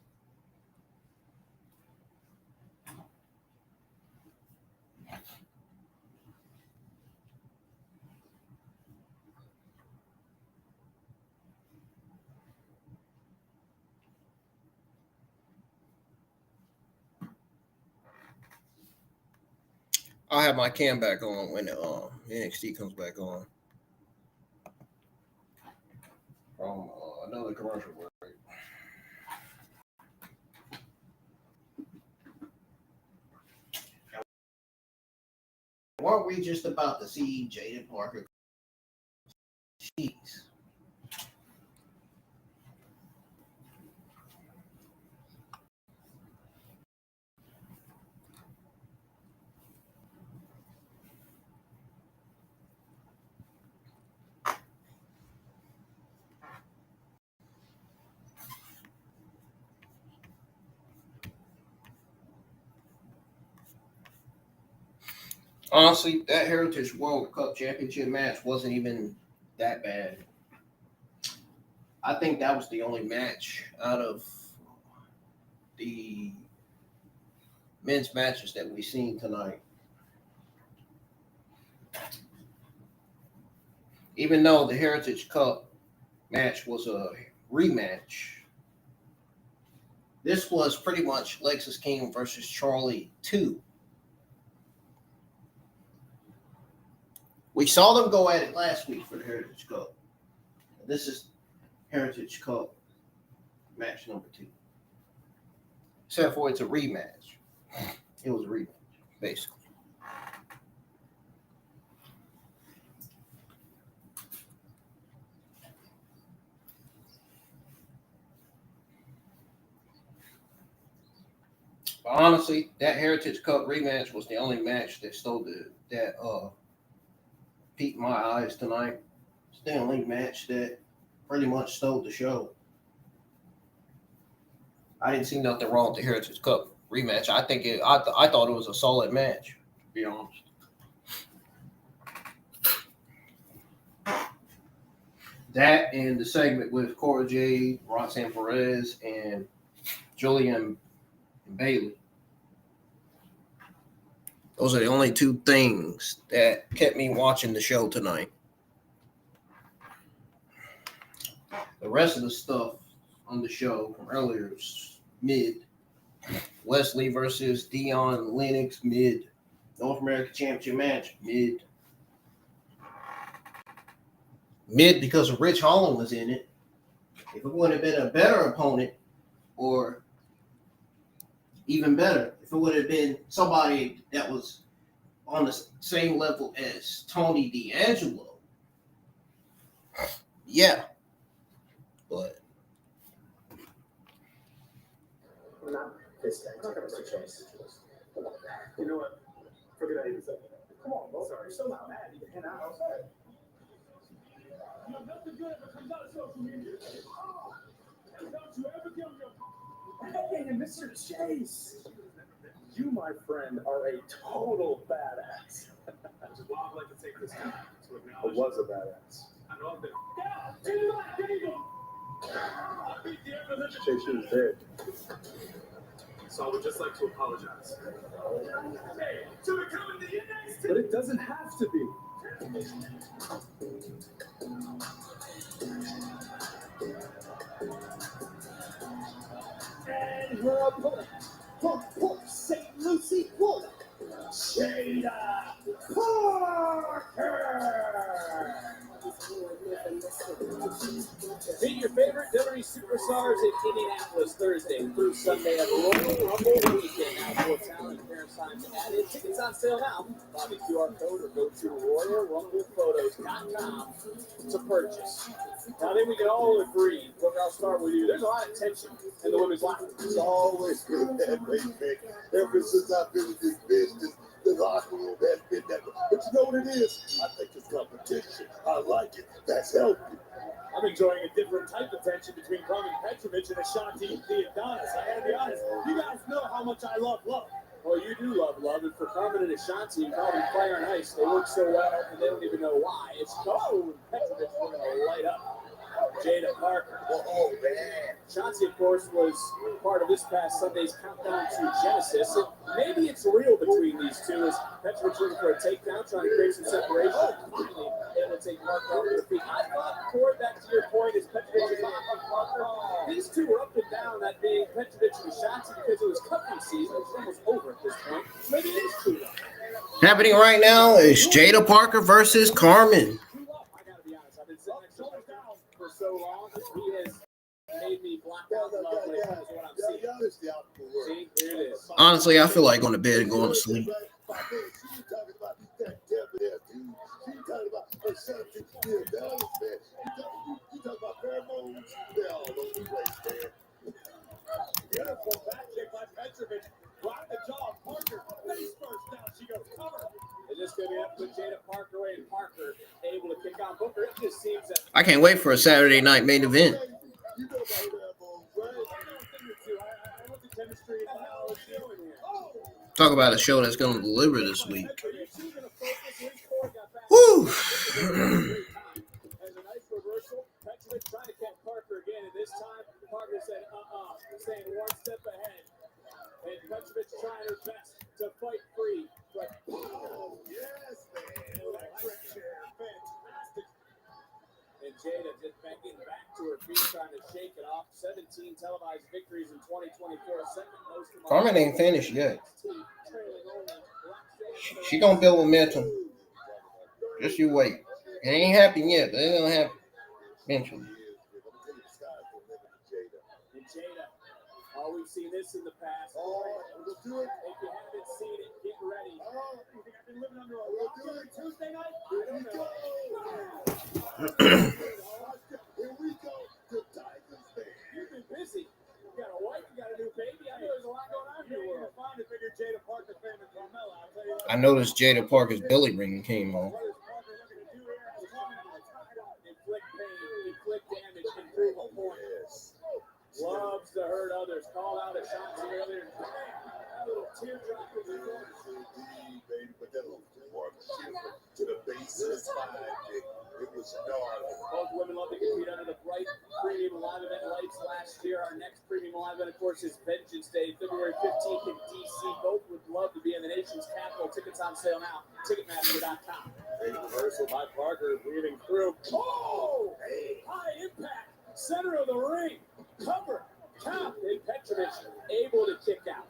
I'll have my cam back on when NXT comes back on. From another commercial break. Weren't we just about to see Jaden Parker? Jeez. Honestly, that Heritage World Cup Championship match wasn't even that bad. I think that was the only match out of the men's matches that we've seen tonight. Even though the Heritage Cup match was a rematch, this was pretty much Lexis King versus Charlie 2. We saw them go at it last week for the Heritage Cup. This is Heritage Cup match number 2. Except for it's a rematch. It was a rematch, basically. But honestly, that Heritage Cup rematch was the only match that piqued my eyes tonight. It's the only match that pretty much stole the show. I didn't see nothing wrong with the Heritage Cup rematch. I thought it was a solid match, to be honest. That and the segment with Cora Jade, Roxanne Perez, and Julian and Bailey. Those are the only 2 things that kept me watching the show tonight. The rest of the stuff on the show from earlier is mid. Wesley versus Dion Lennox, mid. North American Championship match, mid. Mid because Rich Holland was in it. If it would have been a better opponent, or even better, if it would have been somebody that was on the same level as Tony D'Angelo, yeah. But I'm not pissed at you, Mr. Chase. You know what? Forget I even said that. Come on, bro. Sorry, you're still not mad. You can hang out outside. You know, nothing good ever comes out of social media. Oh, don't you ever give them. Hey, Mr. Chase. You, my friend, are a total badass. Which is why I'd like to take this time to acknowledge. I was a badass. I know I've been. Yeah, do not get him. I beat the ever Chase is dead. So I would just like to apologize. Hey, to becoming the NXT. But it doesn't have to be. And her opponent, from Port St. Lucie, Florida, Jada Parker. Meet your favorite WWE superstars in Indianapolis Thursday through Sunday at the Royal Rumble weekend. Now, for talent and fair signs added. Tickets on sale now. Buy the QR code or go to RoyalRumblePhotos.com to purchase. Now, I think we can all agree. Look, I'll start with you. There's a lot of tension in the women's locker room. It's always been that way, Vic. Ever since I've been in this business, the locker room has been that way. But you know what it is? I think it's competition. I like it. That's healthy. I'm enjoying a different type of tension between Carmen Petrovic and Ashanti the Adonis. I gotta be honest. You guys know how much I love love. Well, you do love love, and for Carmen and Ashanti, and Carmen Fire and Ice, they work so well, and they don't even know why. It's and Petrovic are going to light up Jada Parker. Oh, man. Ashanti, of course, was part of this past Sunday's countdown to Genesis. And maybe it's real between these two as Petrovic looking for a takedown, trying to create some separation. Finally, able to take Parker off her feet. I thought, Cord, back to your point, is Petrovic is on Parker. These two were up and down that being Petrovic and Ashanti because it was cupping season. It's almost over at this point. Maybe it is true, though. happening right now is Jada Parker versus Carmen. I gotta be honest, I've been sitting next to him for so long. He has made me black out love when it comes to what I'm seeing. See, here it is. Honestly, I feel like going to bed and going to sleep. Beautiful back kick by Petrovic. Rock the jaw. Parker face first. Down she goes. Cover. Is this going to be up with Jada Parker away? And Parker able to kick out Booker. It just seems that. I can't wait for a Saturday night main event. I want the chemistry and how it's doing here. Talk about a show that's going to deliver this week. Woo! As a nice reversal, Petrovic trying to catch Parker This time, Parker said, saying one step ahead. And Petrovic trying her best to fight free. But, Oh, yes, man. Electric chair. Fantastic. and Jada just getting back to her feet, trying to shake it off. 17 televised victories in 2024. Second most. Carmen ain't finished yet. Trailing only Roxanne. She gonna build momentum. Just you wait. It ain't happened yet, but it's gonna happen eventually. And Jada, we've seen this in the past. Oh, we'll do it. If you haven't seen it, get ready. Oh, You think I've been living under a we'll rock do every it. Tuesday night? I Here we don't go. know. Here we go. The Tigers fan. You've been busy. You got a wife, you got a new baby. I know there's a lot going on in your world. Find a bigger Jada Parker fan than Carmella. I'll tell you what. I noticed Jada Parker's belly ring came on. What is Parker looking to do here? Inflict pain, inflict damage, and prove a point. Yes. Loves to hurt others. Called out a shot earlier. Bam! That little teardrop in the corner. Indeed, baby. But that little mark to the base of the spine. It was gnarly. Both women love to compete under the bright premium live event lights last year. Our next premium live event, of course, is Vengeance Day, February 15th in DC. Both would love to be in the nation's capital. Tickets on sale now. Ticketmaster.com. A reversal by Parker, weaving through. Oh! Hey. High impact. Center of the ring. Cover. Count. And Petrovic able to kick out.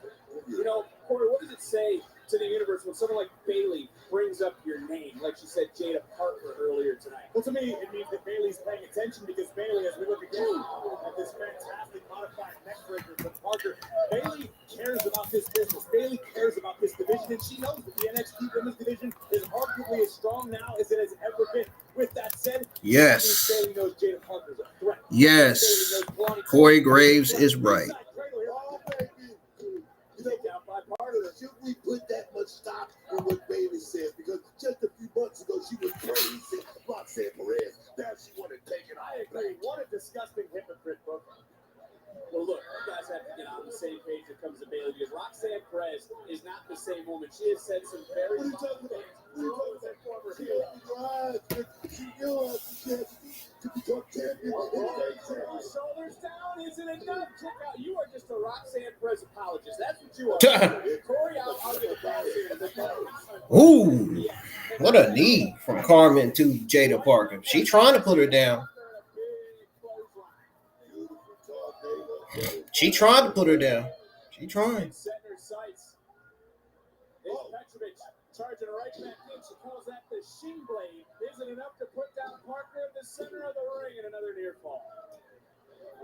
You know, Corey, what does it say to the universe when someone like Bayley brings up your name, like she said Jada Parker earlier tonight? Well, to me, it means that Bayley's paying attention because Bayley, as we look again at this fantastic modified neck breaker from Parker, Bayley cares about this business. Bayley cares about this division, and she knows that the NXT Women's division is arguably as strong now as it has ever been. With that said, Yes. Bayley knows Jada Parker's a threat. Yes. Corey Graves is right. Oh, baby. You know, Take out by Parker. should we put that much stock in what Bailey says? Because just a few months ago, she was praising Roxanne Perez. Now she want to take it. I agree. What a disgusting hypocrite, book. Well, look, you guys have to get on the same page when it comes to Bayley because Roxanne Perez is not the same woman. She has said some very What are you talking about? things that former She heel. opened your eyes. She realized she had to become champion. Shoulders down isn't enough. Check out. You are just a Roxanne Perez apologist. That's what you are. Corey, I'll give a pass here. Ooh, what a knee from Carmen to Jada Parker. She trying to put her down. She tried to put her down. She trying. Setting her sights. It's Petrovic charging right back in. She calls that the shin blade. Isn't enough to put down Parker at the center of the ring and another near fall.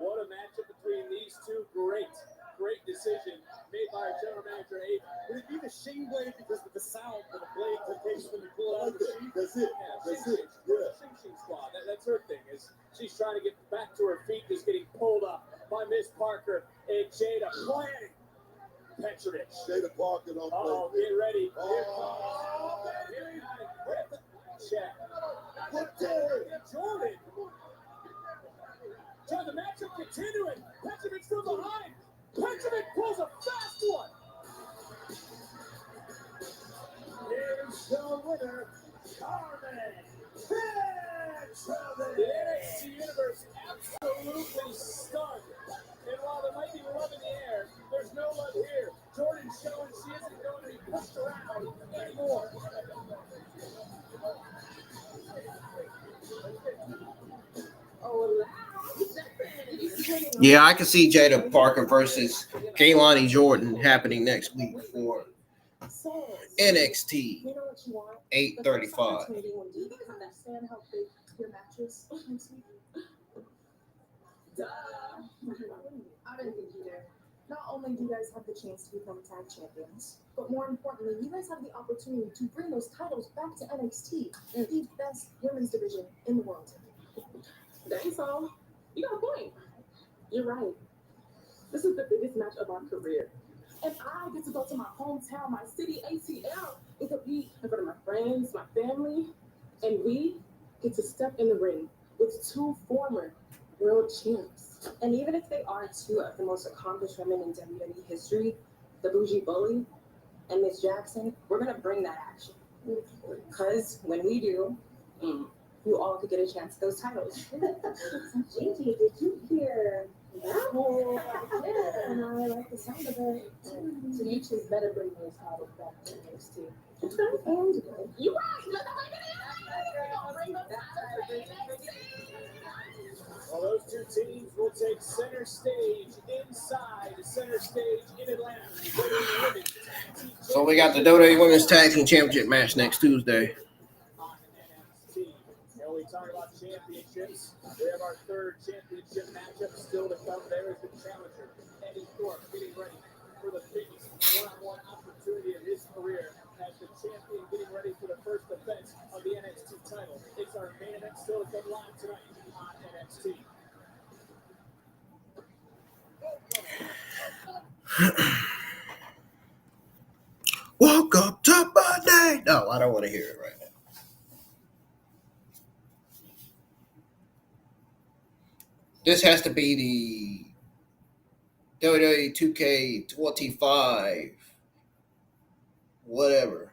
What a matchup between these two. Great decision made by our general manager, Abe. Would it be the shin blade because of the sound of the blade that takes when you pull out the sheet? That's it. That's it. Yeah. Shing squad. That's her thing. Is she's trying to get back to her feet, just getting pulled up by Miss Parker and Jada planning. Petrovic. Jada Parker don't play. Oh, get ready. Here Oh, comes. Here he comes. Check. what the? Jordan. So the matchup continuing. Petrovic still behind. Petrovic pulls a fast one. Here's the winner, Carmen Petrovic. The NXT universe absolutely stunned. And while there might be love in the air, there's no love here. Jordan showing she isn't going to be pushed around anymore. Yeah, I can see Jada Parker versus Kaylani Jordan happening next week for NXT 835. Do you guys understand how big your match is next week? Duh. I didn't think you did. Not only do you guys have the chance to become tag champions, but more importantly, you guys have the opportunity to bring those titles back to NXT, the best women's division in the world. Dang, so you got a point. You're right. This is the biggest match of our career. And I get to go to my hometown, my city, ATL, and compete in front of my friends, my family, and we get to step in the ring with two former world champs. And even if they are two of the most accomplished women in WWE history, the Bougie Bully and Miss Jackson, we're going to bring that action. Because when we do, you all could get a chance at those titles. Gigi, did you hear cool. And I like the sound of it. So you just better bring those titles back to NXT. And you right. Bring those titles to NXT. Well, those two teams will take center stage inside center stage in Atlanta. So we got the WWE Women's Tag Team Championship match next Tuesday. On NXT. And we talk about championships. We have our third championship matchup still to come. There is the challenger, Eddy Thorpe, getting ready for the biggest one-on-one opportunity of his career as the champion, getting ready for the first defense of the NXT title. It's our main event still to come live tonight on NXT. Woke up to my day. No, I don't want to hear it right now. This has to be the WWE 2K25, whatever.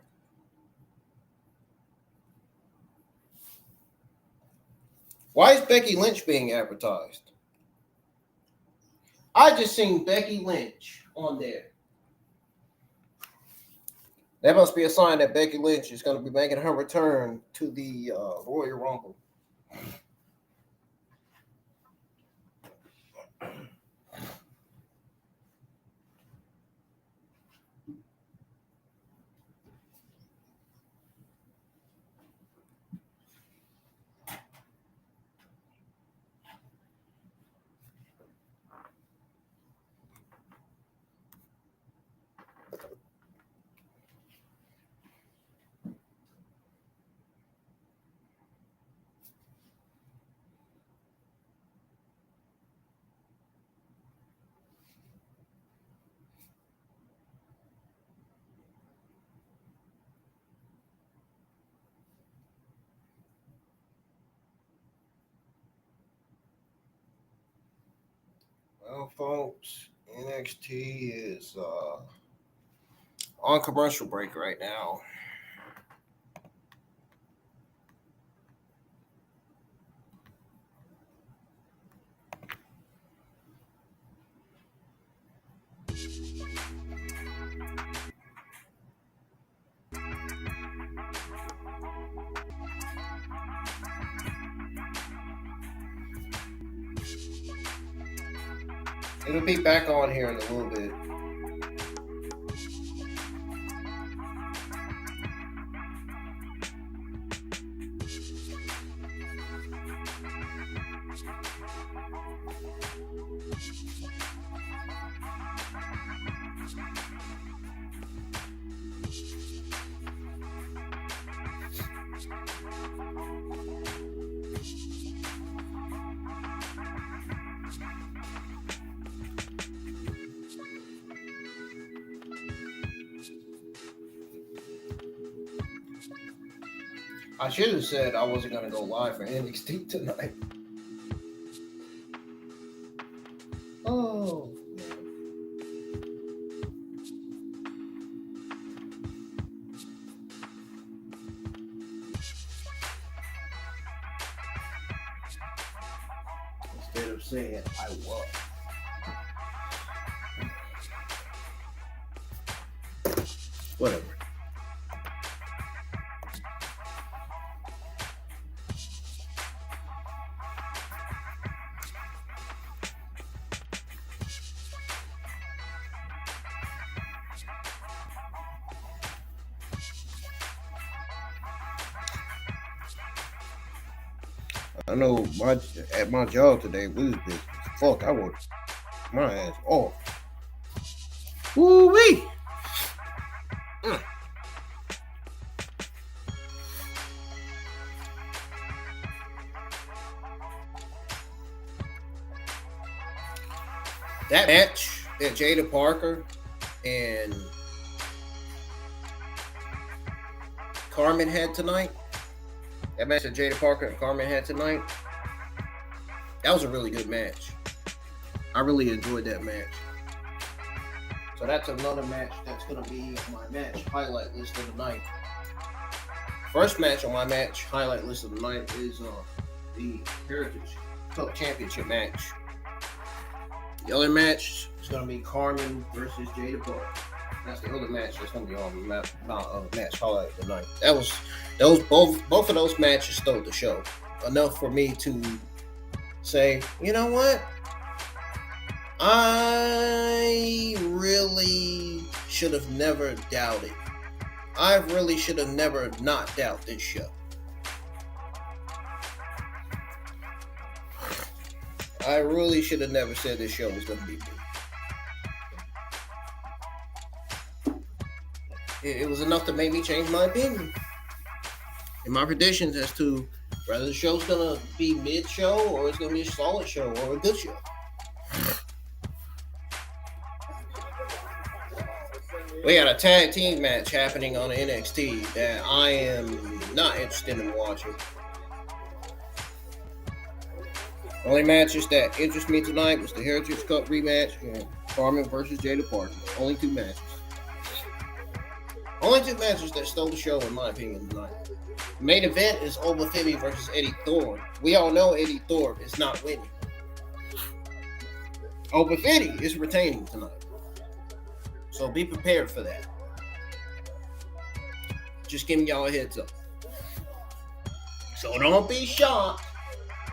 Why is Becky Lynch being advertised? I just seen Becky Lynch on there. That must be a sign that Becky Lynch is going to be making her return to the Royal Rumble. Well, folks, NXT is on commercial break right now. It'll be back on here in a little bit. I should have said I wasn't going to go live for NXT tonight. Oh. Instead of saying I was. Whatever. I know at my job today, we was busy. Fuck, I worked my ass off. Woo-wee! That match that Jada Parker and Carmen had tonight, that match that Jada Parker and Carmen had tonight, that was a really good match. I really enjoyed that match. So that's another match that's going to be on my match highlight list of the night. First match on my match highlight list of the night is the Heritage Cup Championship match The other match is going to be Carmen versus Jada Thorpe. That's the other match that's going to be on the match highlight tonight. Both of those matches stole the show enough for me to say, you know what? I really should have never doubted. I really should have never not doubt this show. I really should have never said this show was going to be good. It was enough to make me change my opinion and my predictions as to whether the show's going to be mid-show or it's going to be a solid show or a good show. We got a tag team match happening on NXT that I am not interested in watching. Only matches that interest me tonight was the Heritage Cup rematch and Carmen versus Jada Parker. Only two matches. Only two matches that stole the show, in my opinion, tonight. The main event is Oba Femi versus Eddy Thorpe. We all know Eddy Thorpe is not winning. Oba Femi is retaining tonight. So be prepared for that. Just giving y'all a heads up. So don't be shocked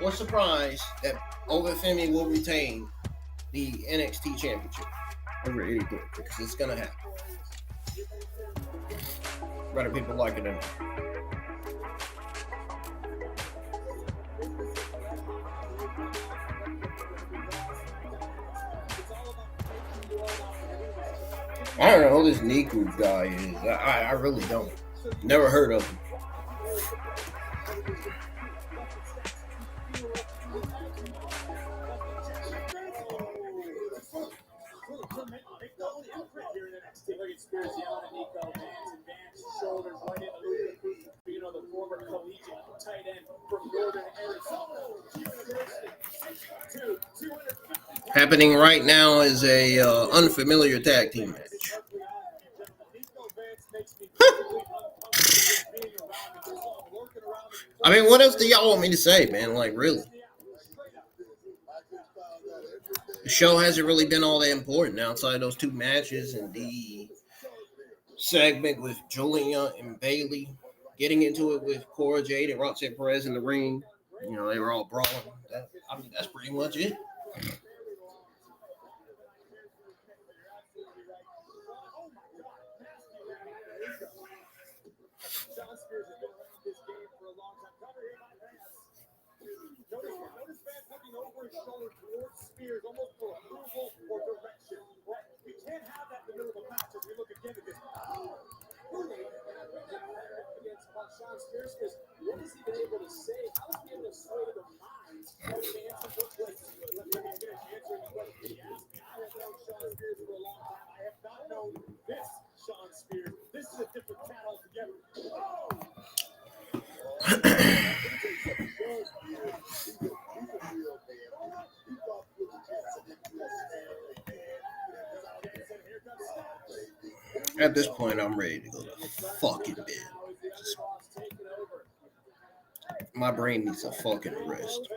or surprised that Oba Femi will retain the NXT Championship over Eddy Thorpe, because it's going to happen. Whether people like it or not. I don't know who this Niku guy is. I really don't. Never heard of him. Happening right now is a unfamiliar tag team match. I mean, what else do y'all want me to say, man? Like, really? The show hasn't really been all that important outside of those two matches and the segment with Julia and Bailey getting into it with Cora Jade and Roxanne Perez in the ring. You know, they were all brawling. That's pretty much it. Notice fans looking over his shoulder towards Spears, almost for approval or direction. Well, we can't have that in the middle of a match as we look again at this. Against Sean Spears, because what has he been able to say? How has he been able to sway the minds of fans and what was? Let me finish answering the question he asked me. I have known Sean Spears for a long time. I have not known this Sean Spears. This is a different cat altogether. At this point, I'm ready to go to fucking bed. My brain needs a fucking rest.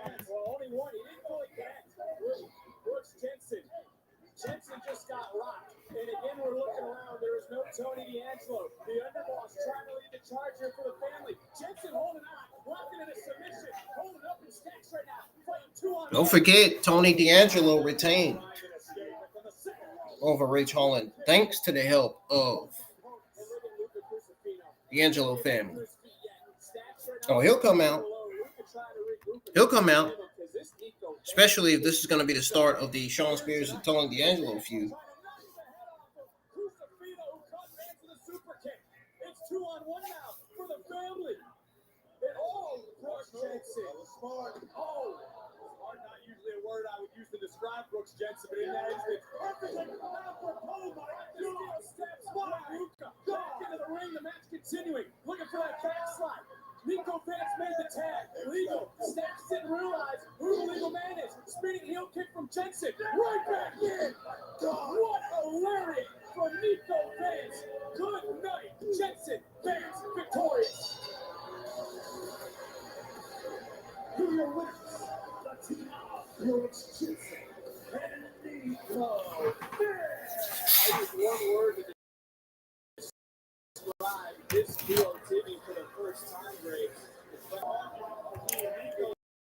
Jensen just got rocked. And again, we're looking around. There is no Tony D'Angelo. The underboss trying to lead the charge here for the family. Jensen holding on, locking in a submission, holding up in stacks right now. Fighting 2-on-1. Don't forget, Tony D'Angelo retained over Rich Holland thanks to the help of D'Angelo family. Oh, he'll come out. He'll come out. Especially if this is going to be the start of the Sean Spears and Tony D'Angelo feud. It's 2-on-1 now for the family. And Brooks Jensen. Smart, not usually a word I would use to describe Brooks Jensen, but in that instance, back into the ring, the match continuing. Looking for that backslide. Nico Vance made the tag. Legal. Stacks didn't realize who the legal man is. Spinning heel kick from Jensen. Right back in. What a lariat from Nico Vance. Good night, Jensen. Vance victorious. Here are your winners. The team of Brooks Jensen and Oh, I use one word to describe this duo teaming for the first time, Greg.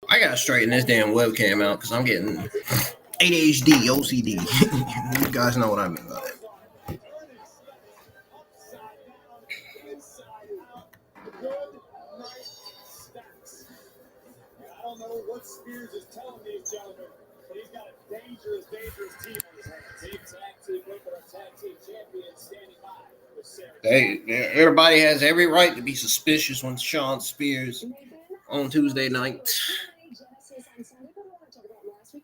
I gotta straighten this damn webcam out because I'm getting ADHD, OCD. You guys know what I mean by that. I don't know what Spears is telling these gentlemen, but he's got a dangerous team on his hands. Big tag team win for our tag team champion standing by with Sarah. Hey, everybody has every right to be suspicious when Sean Spears on Tuesday night.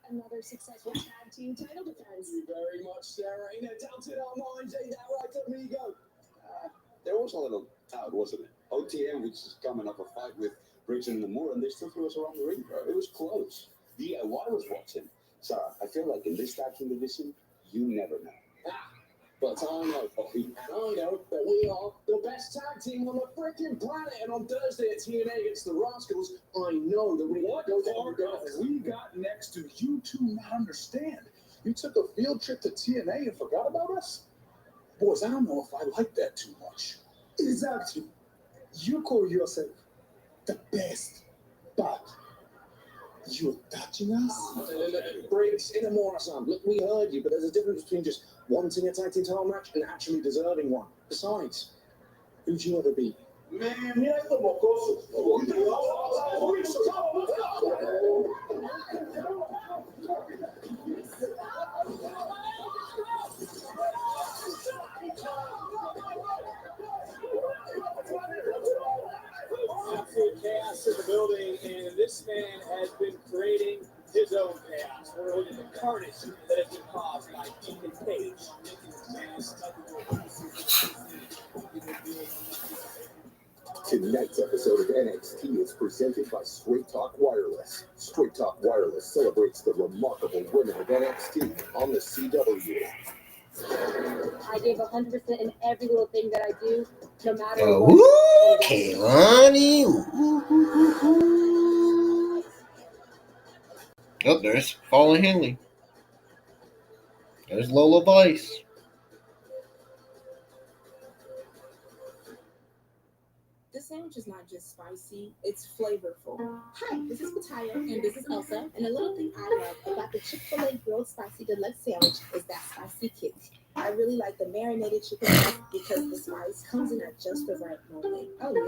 Another successful tag team title defense. Thank you very much, Sarah. Ain't that doubted our minds? Ain't that right? There we go. There was a little out, wasn't it? OTM, which is coming up a fight with Briggs and Moore, and they still threw us around the ring, bro. It was close. DIY was watching. Sarah, I feel like in this tag team division, you never know. But I know, Bobby, and I know that we are the best tag team on the freaking planet. And on Thursday at TNA against the Rascals, I know that we What go part down of we got next to you two not understand? You took a field trip to TNA and forgot about us? Boys, I don't know if I like that too much. Exactly. You call yourself The best, but you're touching us? Briggs in a more son. Look, we heard you, but there's a difference between just wanting a tag team title match and actually deserving one. Besides, who'd you ever beat? Man, mira estos mocosos. Absolute chaos in the building, and this man has been creating his own chaos. We're looking at the carnage that has been caused by Ethan Page. Tonight's episode of NXT is presented by Straight Talk Wireless. Straight Talk Wireless celebrates the remarkable women of NXT on the CW. I gave 100% in every little thing that I do, no matter Oh, Kaylani. Oh, there's Paula Henley. There's Lola Vice. This sandwich is not just spicy, it's flavorful. Hi, this is Mataya, and this is Elsa. And a little thing I love about the Chick-fil-A grilled spicy deluxe sandwich is that spicy kick. I really like the marinated chicken breast because the spice comes in at just the right moment. Oh, no.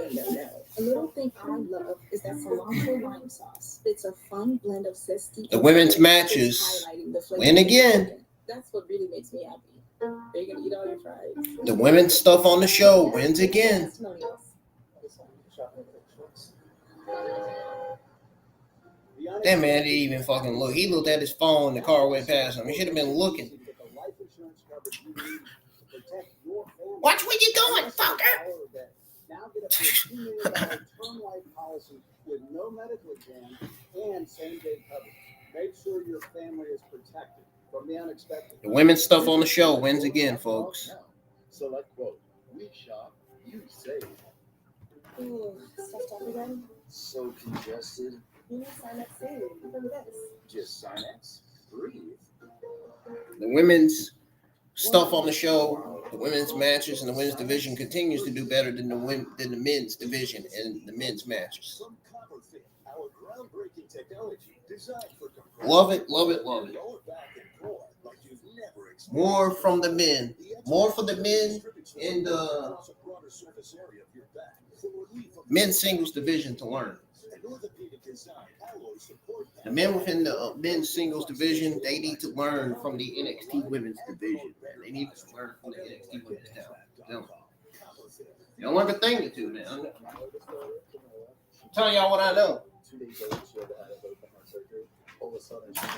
A little thing I love is that cilantro lime sauce. It's a fun blend of zesty. The women's matches win again. That's what really makes me happy. Are you going to eat all your fries? The women's stuff on the show wins again. Testimonials. That man didn't even fucking look. He looked at his phone. The car went past him. He should have been looking. Watch where you going, fucker. Now get up to a $2 million term life policy with no medical exam and same-day coverage. Make sure your family is protected from the unexpected. The women's stuff on the show wins again, folks. Select quote. We shop, you save. Ooh, stuffed up again. So congested. You need sign up soon. Remember this. Just silence. Breathe. The women's stuff on the show, the women's matches, and the women's division continues to do better than the men's division and the men's matches. Our groundbreaking technology designed for Love it, love it, love it. lower back and core like you've never experienced. More from the men. More for the men in the Across a broader surface area of your back. For relief of men's singles division to learn. an orthopedic design alloy support The men within the men's singles division, they need to learn from the NXT women's division. Man. They need to learn from the NXT women's talent. They don't learn a thing or two, man. I'm telling y'all what I know. 2 days later, she had to have open heart surgery. All of a sudden, she's on,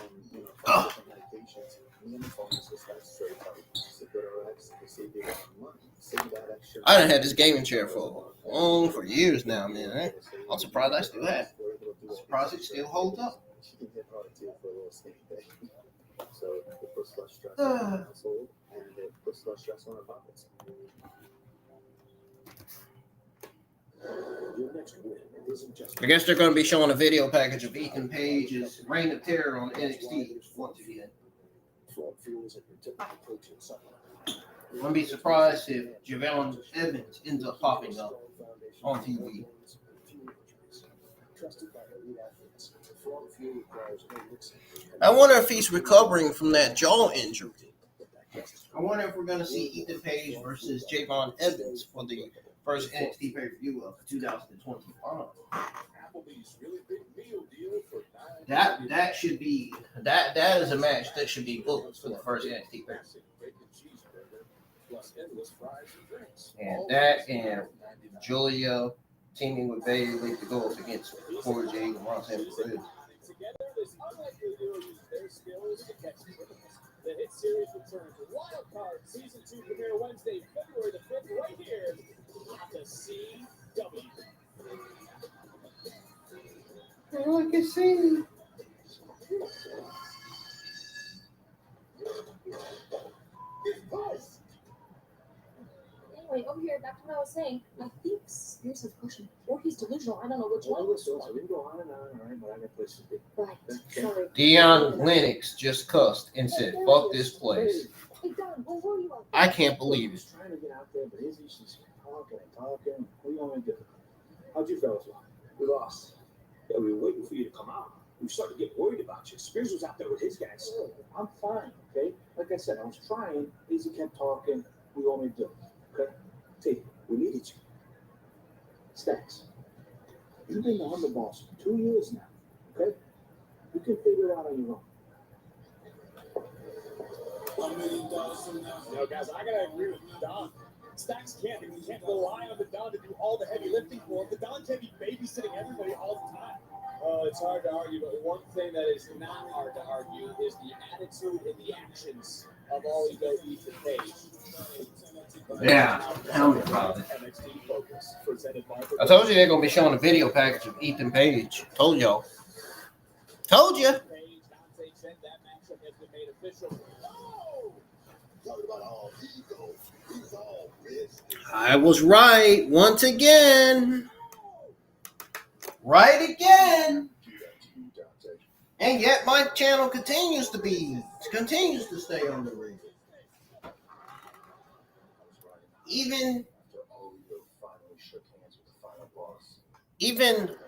Oh. different medications. Me and the pharmacist got straight up. She said, go to her ex, they saved you a lot of money. Save that extra. I done had this gaming chair for years now, man. Eh? I'm surprised I still have it. I'm surprised it still holds up. She can hit hard too for a little skinny thing. So it puts less stress on the household and it puts less stress on our pockets. Your next win isn't just I guess they're going to be showing a video package of Ethan Page's Reign of Terror on NXT once again. Wouldn't be surprised if Javon Evans ends up popping up on TV. I wonder if he's recovering from that jaw injury. I wonder if we're going to see Ethan Page versus Javon Evans for the first NXT pay-per-view of 2025. That should be that is a match that should be booked for the first NXT pay-per-view. And that and Julia teaming with Bayley to go up against Cora Jade and Roxanne Perez. The hit series returns with Wild Card Season 2 premiere Wednesday, February the 5th, right here on the CW. I can see. Anyway, over here, back to what I was saying. I think Spears has pushed him, or he's delusional. I don't know which one. We can go on and on, all right, but I got places to be. Right. Sorry. Deion Lennox just cussed and said, "Fuck this place." Hey, Don, where were you? I can't believe it. Trying to get out there, but Izzy, she's talking and talking. What do you want me to do? How'd you fellas want? We lost. Yeah, we were waiting for you to come out. We started to get worried about you. Spears was out there with his guys. I'm fine, okay? Like I said, I was trying. Izzy kept talking. What do you want me to do? Okay? T, we needed you. Stacks. You've been the underboss for 2 years now, okay? You can figure it out on your own. No, guys, I gotta agree with Don. Stacks can't rely on the Don to do all the heavy lifting for him. The Don can't be babysitting everybody all the time. It's hard to argue, but one thing that is not hard to argue is the attitude and the actions of all ego Ethan Page. Yeah, tell me about it. NXT Focus, presented by I told you they're gonna be showing a video package of Ethan Page. Told y'all. Told you. Page, Dante Chen, that matchup has been made official. Oh! Talking about all ego. He's all business. I was right once again. Right again. And yet my channel continues to stay on the ring. Even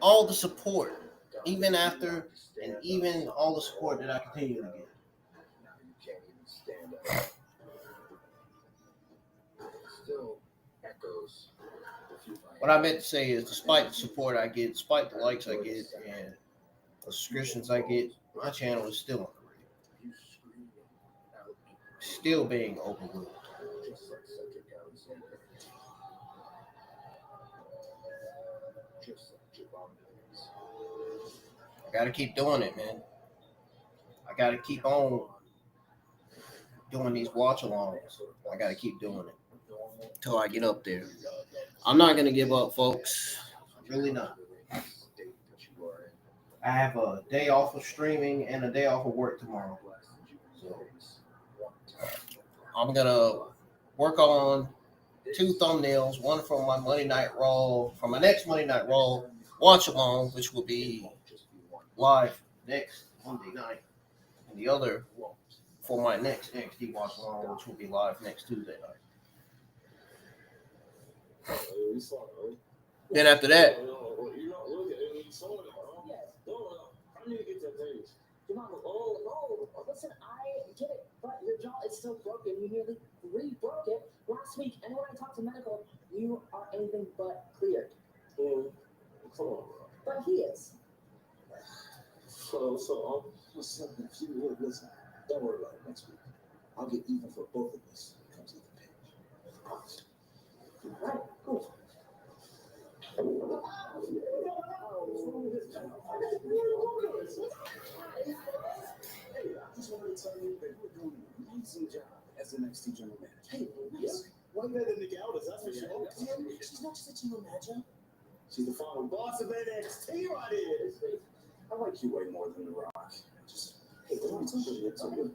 all the support, even after, and even all the support that I continue to get. What I meant to say is, despite the support I get, despite the likes I get, and the subscriptions I get, my channel is still on the ring. Still being overlooked. I gotta keep doing it, man. I gotta keep on doing these watch-alongs. I gotta keep doing it until I get up there. I'm not gonna give up, folks. I'm really not. I have a day off of streaming and a day off of work tomorrow. So I'm gonna work on 2 thumbnails, one from my Monday Night Raw, from my next Monday Night Raw watch along, which will be live next Monday night, and the other for my next NXT watch along, which will be live next Tuesday night. Then after that, Listen, I get it, but your jaw is still broken. You nearly re-broke it last week, and when I talked to medical, you are anything but cleared. Come on, bro. But he is. So, what's up? If you would listen, don't worry about it next week. I'll get even for both of us when it comes to the page. I promise. All right, cool. Hey, I just wanted to tell you that you're doing an amazing job as an NXT general manager. Hey, nice. One better than the Gaudas, that's for sure. She's not just a general manager. She's the final boss of NXT right here. I like you way more than The Rock. Just, hey, don't tell me it's so good.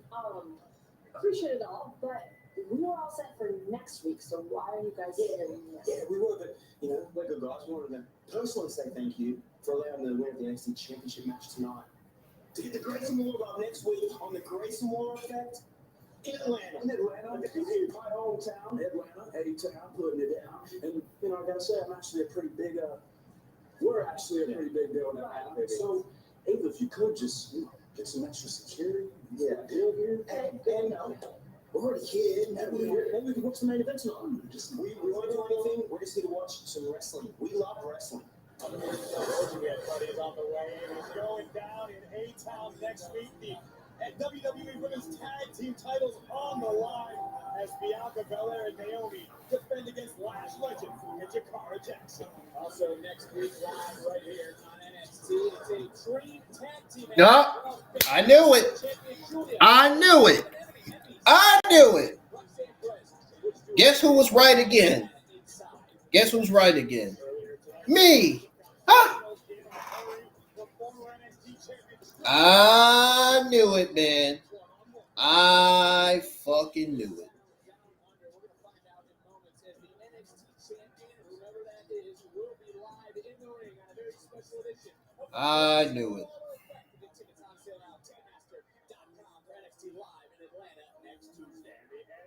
Appreciate it all, but we were all set for next week, so why are you guys here? Yeah, we were, but, you know, like a guys wanted to personally say thank you for allowing the winner of the NXT Championship match tonight to get the Grayson Waller up next week on the Grayson Waller effect. in Atlanta. My hometown, Atlanta, A-Town, putting it down. And, you know, I gotta say, we're actually a pretty big deal in Atlanta. So, Ava, if you could just, get some extra security. Yeah. Deal here. And we're already here. Maybe we can book some main events on. We want to do anything. We're just here to watch some wrestling. We love wrestling. Don't forget, buddy, is on the way. It is going down in A-Town next week. The WWE Women's Tag Team titles on the line as Bianca Belair and Naomi defend against Lash Legend and Jakara Jackson. Also next week, live right here on NXT, it's a dream tag team. No, I knew it. I knew it. I knew it. Guess who was right again? Guess who's right again? Me. Huh? I knew it, man. I fucking knew it. I knew it.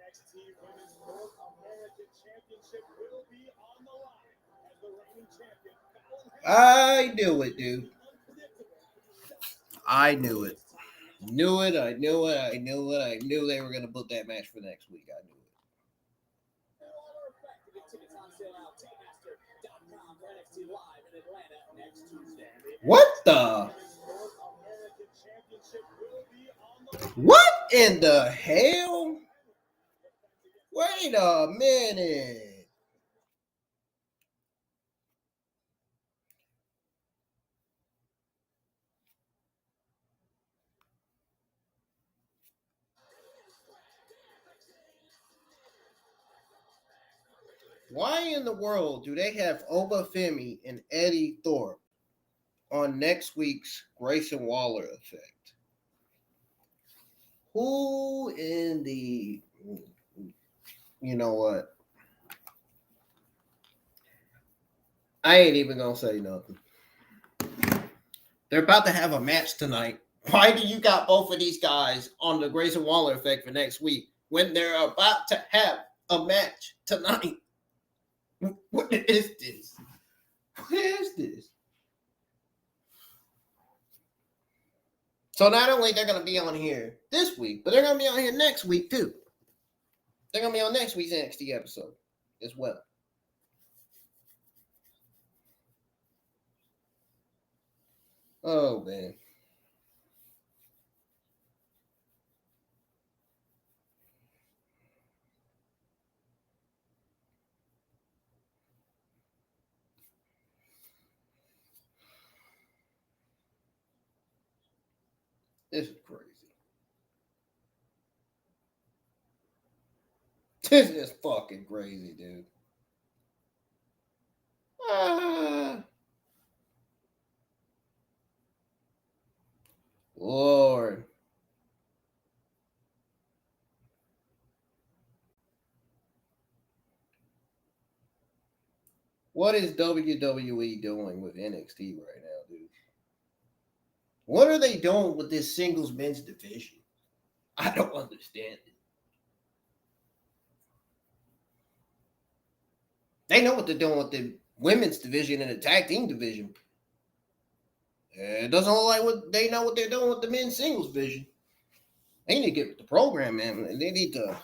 NXT Women's North American Championship will be on the line as the reigning champion. I knew it, dude. I knew it. Knew it. I knew it. I knew it. I knew they were going to book that match for next week. I knew it. What the? What in the hell? Wait a minute. Why in the world do they have Oba Femi and Eddy Thorpe on next week's Grayson Waller effect? Who in the... You know what? I ain't even going to say nothing. They're about to have a match tonight. Why do you got both of these guys on the Grayson Waller effect for next week when they're about to have a match tonight? What is this? What is this? So not only they're going to be on here this week, but they're going to be on here next week too. They're going to be on next week's NXT episode as well. Oh, man. This is crazy. This is fucking crazy, dude. Lord. What is WWE doing with NXT right now, dude? What are they doing with this singles men's division? I don't understand it. They know what they're doing with the women's division and the tag team division. It doesn't look like what they know what they're doing with the men's singles division. They need to get with the program, man. They need to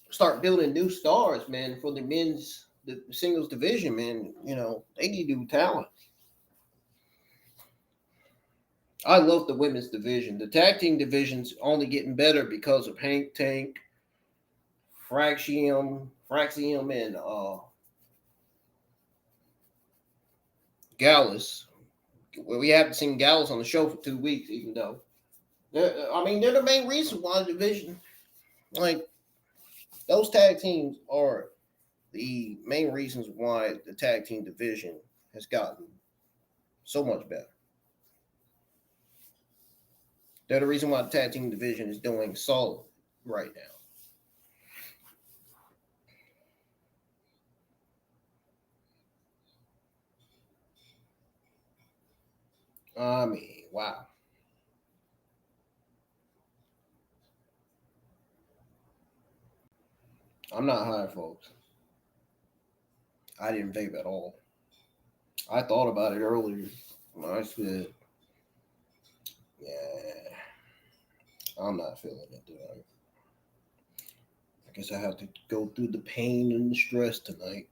start building new stars, man, for the singles division, man. You know, they need new talent. I love the women's division. The tag team division's only getting better because of Hank Tank, Fraxium, and Gallus. Well, we haven't seen Gallus on the show for 2 weeks, even though. They're the main reason why the division, like, those tag teams are the main reasons why the tag team division has gotten so much better. They're the reason why the tag team division is doing solid right now. I mean, wow. I'm not high, folks. I didn't vape at all. I thought about it earlier. I said, yeah, I'm not feeling it tonight. I guess I have to go through the pain and the stress tonight.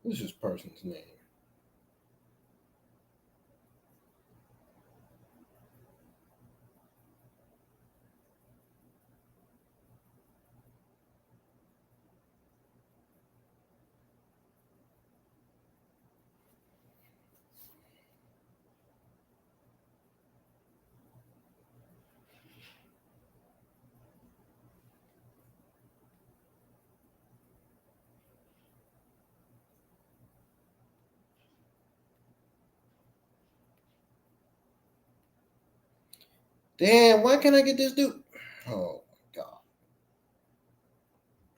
What's this person's name? Damn, why can't I get this dude? Oh, God.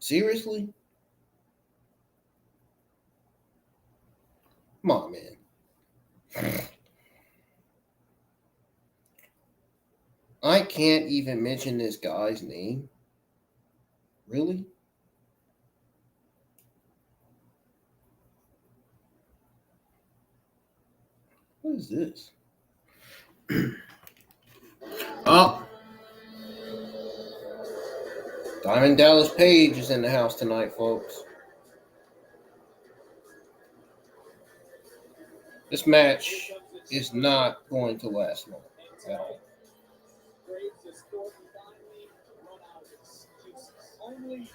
Seriously? Come on, man. I can't even mention this guy's name. Really? What is this? Oh. Diamond Dallas Page is in the house tonight, folks. This match is not going to last long at all. Only time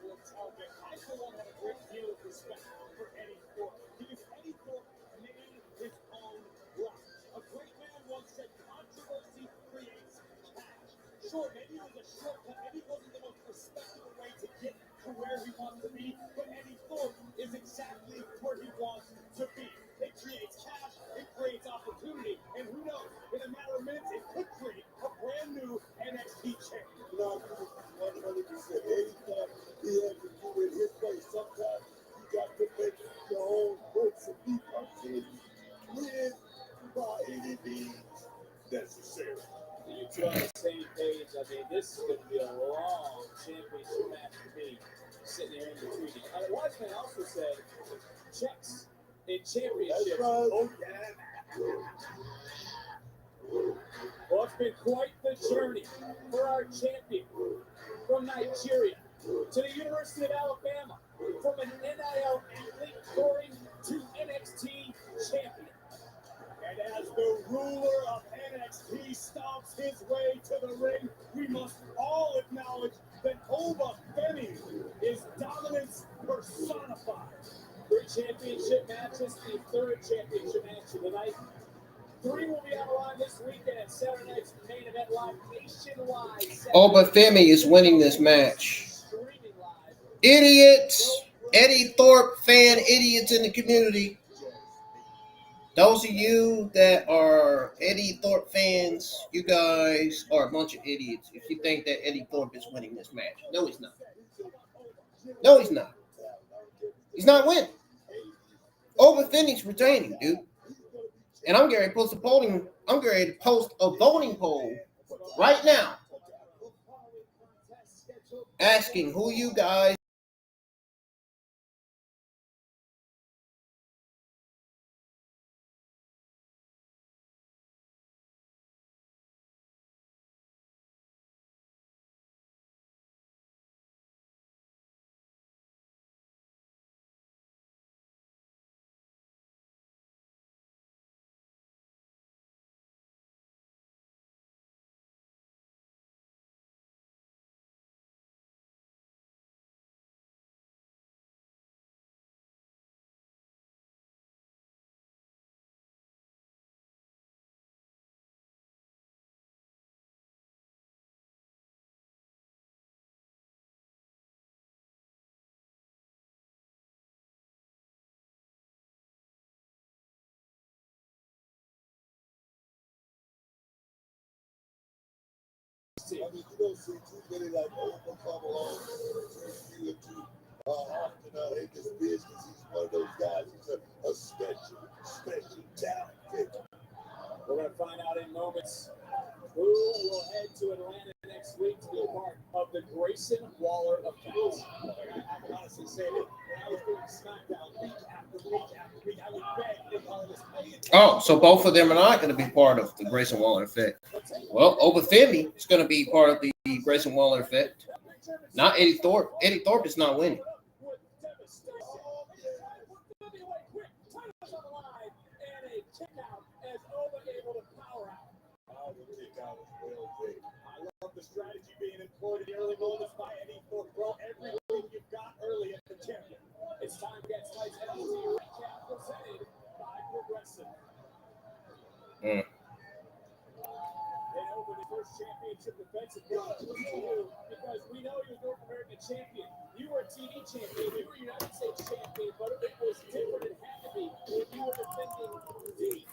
will tell, but I for one have a great deal of respect for Eddy Thorpe because Eddy Thorpe made his own luck. A great man once said controversy creates cash. Sure, maybe it was a shortcut, maybe it wasn't the most respectable way to get to where he wants to be, but Eddy Thorpe is exactly where he wants to be. It creates cash, it creates opportunity, and who knows, in a matter of minutes, it could create a brand new NXT champion. No, 100%. Anytime he had to do it his way, sometimes you got to make your own voice and be opportunity. Win by any means necessary. You two on the same page. I mean, this is going to be a long championship match for me, sitting there in between you. And Wiseman also said, checks in championships. That's right. Oh, yeah. Well, it's been quite the journey for our champion from Nigeria to the University of Alabama, from an NIL athlete soaring to NXT champion. And as the ruler of NXT stomps his way to the ring, we must all acknowledge that Oba Femi is dominance personified. 3 championship matches, the 3rd championship match of the night. 3 will be on the line this weekend at Saturday night's main event live nationwide. Oba Femi is winning this match. Idiots! Eddy Thorpe fan idiots in the community. Those of you that are Eddy Thorpe fans, you guys are a bunch of idiots if you think that Eddy Thorpe is winning this match. No, he's not. No, he's not. He's not winning. Oba Femi's retaining, dude. And I'm going to post a voting. I'm going to post a voting poll right now, asking who you guys. I mean, you don't see too many like Oba come along, you into often in this business. He's one of those guys. He's a special talent. We're going to find out in moments who will head to Atlanta next week to be a part of the Grayson Waller effect. I can honestly say that when I was doing SmackDown week after week after week, I would beg Nick Aldis, pay attention. Oh, so both of them are not going to be part of the Grayson Waller effect. Well, Oba Femi is going to be part of the Grayson Waller effect. Not Eddy Thorpe. Eddy Thorpe is not winning. I love the strategy being employed in the early moments by Eddy Thorpe. Throw everything you've got early at the champion. It's time to get tonight's NXT recap presented by Progressive. They opened the first championship defense of you because we know you're North American champion. You were a TV champion. You were United States champion, but it was different. It had to be when you were defending the championship.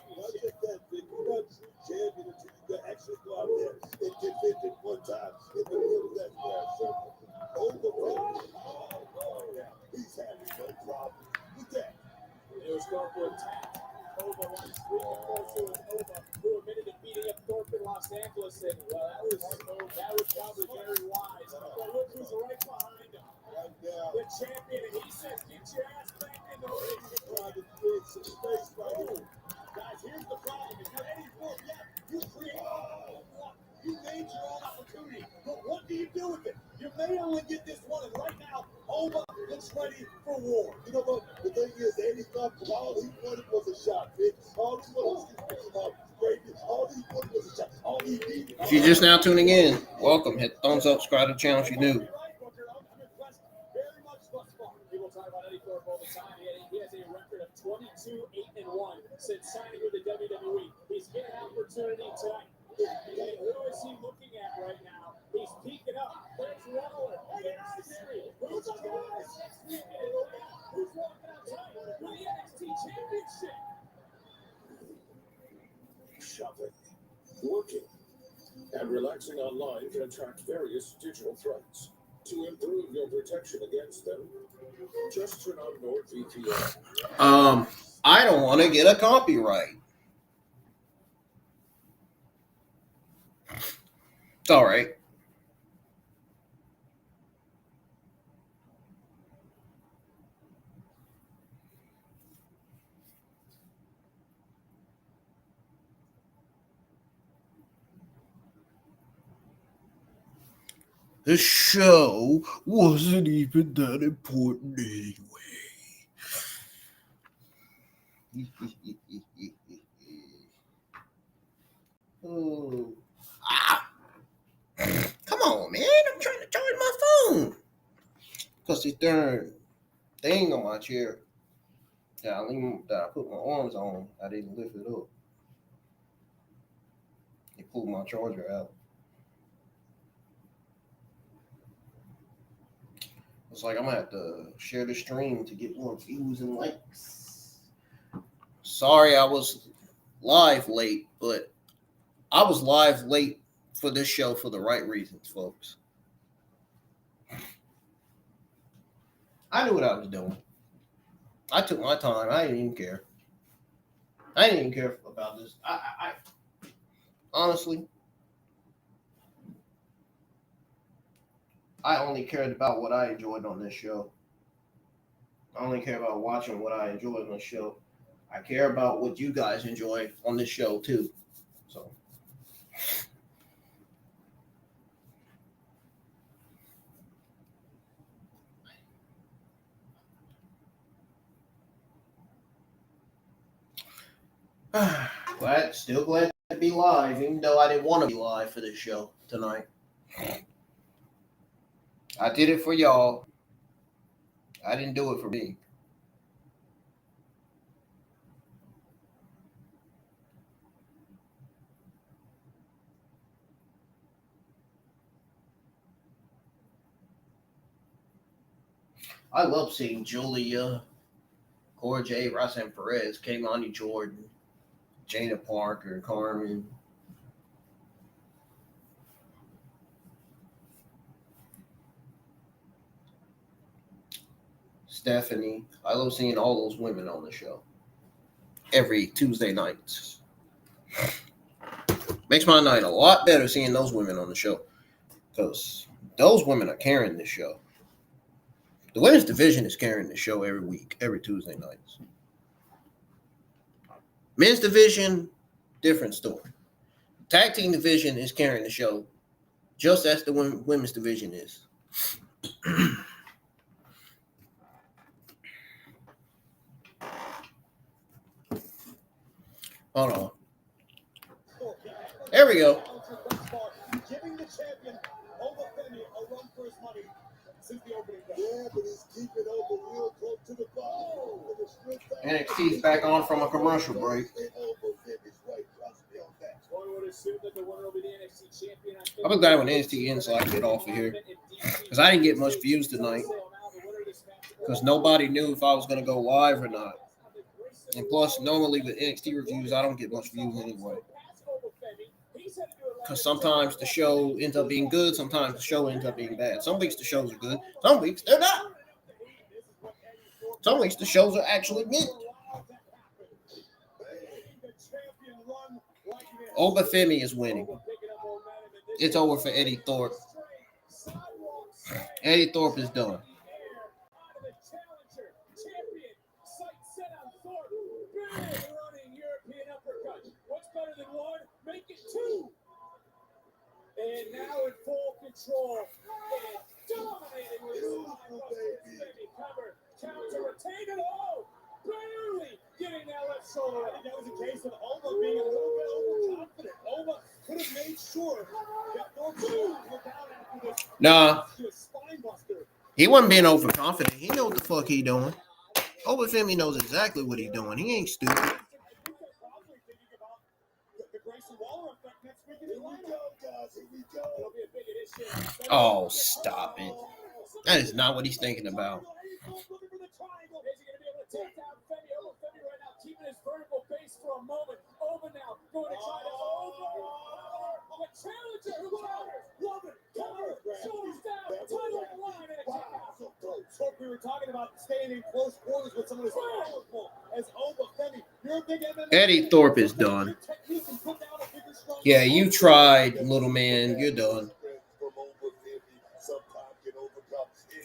You're not champion until you can actually go out there and defend it one time in the middle of that square circle. Oba Femi, he's having no problem with that. It was Thorpe who attacked Oba last week. Of course, it was Oba who admitted to beating up Thorpe in Los Angeles, and well, that was probably very wise. But look who's right behind him. Right now, The champion, and he says, get your ass back in the ring. trying to create some space right here. Guys, here's the problem. If you're Eddy Thorpe, you create one. You made your own opportunity, but what do you do with it? You may only get this one, and right now, Oba looks ready for war. You know what? The thing is, Eddy Thorpe, all he wanted was a shot, bitch. All he wanted was greatness. All he wanted was a shot. All he needed. If you're just now tuning in, welcome. Hit the thumbs up, subscribe to the channel if you're new. Very much thus far. People talk about Eddy Thorpe all the time. He has a record of 22-8-1 since signing with the WWE. He's getting an opportunity tonight. And who is he looking at right now? He's peeking up. There's Waller. There's Theory. Who's on the rise next week? Who's walking out tonight with the NXT Championship? Shopping, working, and relaxing online can attract various digital threats. To improve your protection against them, just turn on NordVPN. I don't want to get a copyright. It's all right. The show wasn't even that important anyway. Oh. Come on, man. I'm trying to charge my phone. Because this darn thing on my chair that I put my arms on, I didn't lift it up. It pulled my charger out. It's like I'm going to have to share the stream to get more views and likes. Sorry I was live late, but I was live late for this show for the right reasons, folks. I knew what I was doing. I took my time. I didn't even care. I didn't even care about this. I honestly, I only cared about what I enjoyed on this show. I only care about watching what I enjoyed on the show. I care about what you guys enjoy on this show too. So. Still glad to be live, even though I didn't want to be live for this show tonight. I did it for y'all. I didn't do it for me. I love seeing Julia, Cora J, Roxanne Perez, Kaylani Jordan, Jana Parker, Carmen. Stephanie. I love seeing all those women on the show every Tuesday night. Makes my night a lot better seeing those women on the show because those women are carrying the show. The women's division is carrying the show every week, every Tuesday nights. Men's division, different story. Tag team division is carrying the show just as the women's division is. Hold on. There we go. Giving the champion Oba Femi a run for his money since the opening day. Yeah, but he's keeping Oba real close to the ball. NXT's back on from a commercial break. I'll be glad when NXT ends so I can get off of here. Because I didn't get much views tonight. Because nobody knew if I was going to go live or not. And plus, normally with NXT reviews, I don't get much views anyway. Because sometimes the show ends up being good, sometimes the show ends up being bad. Some weeks the shows are good, some weeks they're not. Some weeks the shows are actually mid. Oba Femi is winning. It's over for Eddy Thorpe. Eddy Thorpe is done. And now in full control and dominating with cover, counter, retain it all, barely getting that left shoulder. I think that was a case of Oba being a little bit overconfident. Oba could have made sure that Thorpe would down after this. Nah, he wasn't being overconfident. He knows what the fuck he doing. Oba Femi knows exactly what he's doing. He ain't stupid. Oh, stop it. That is not what he's thinking about. We were talking about staying in close quarters with someone as powerful as Oba Femi. You're a big MMA. Eddie Thorpe is done. Yeah, you tried, little man. You're done.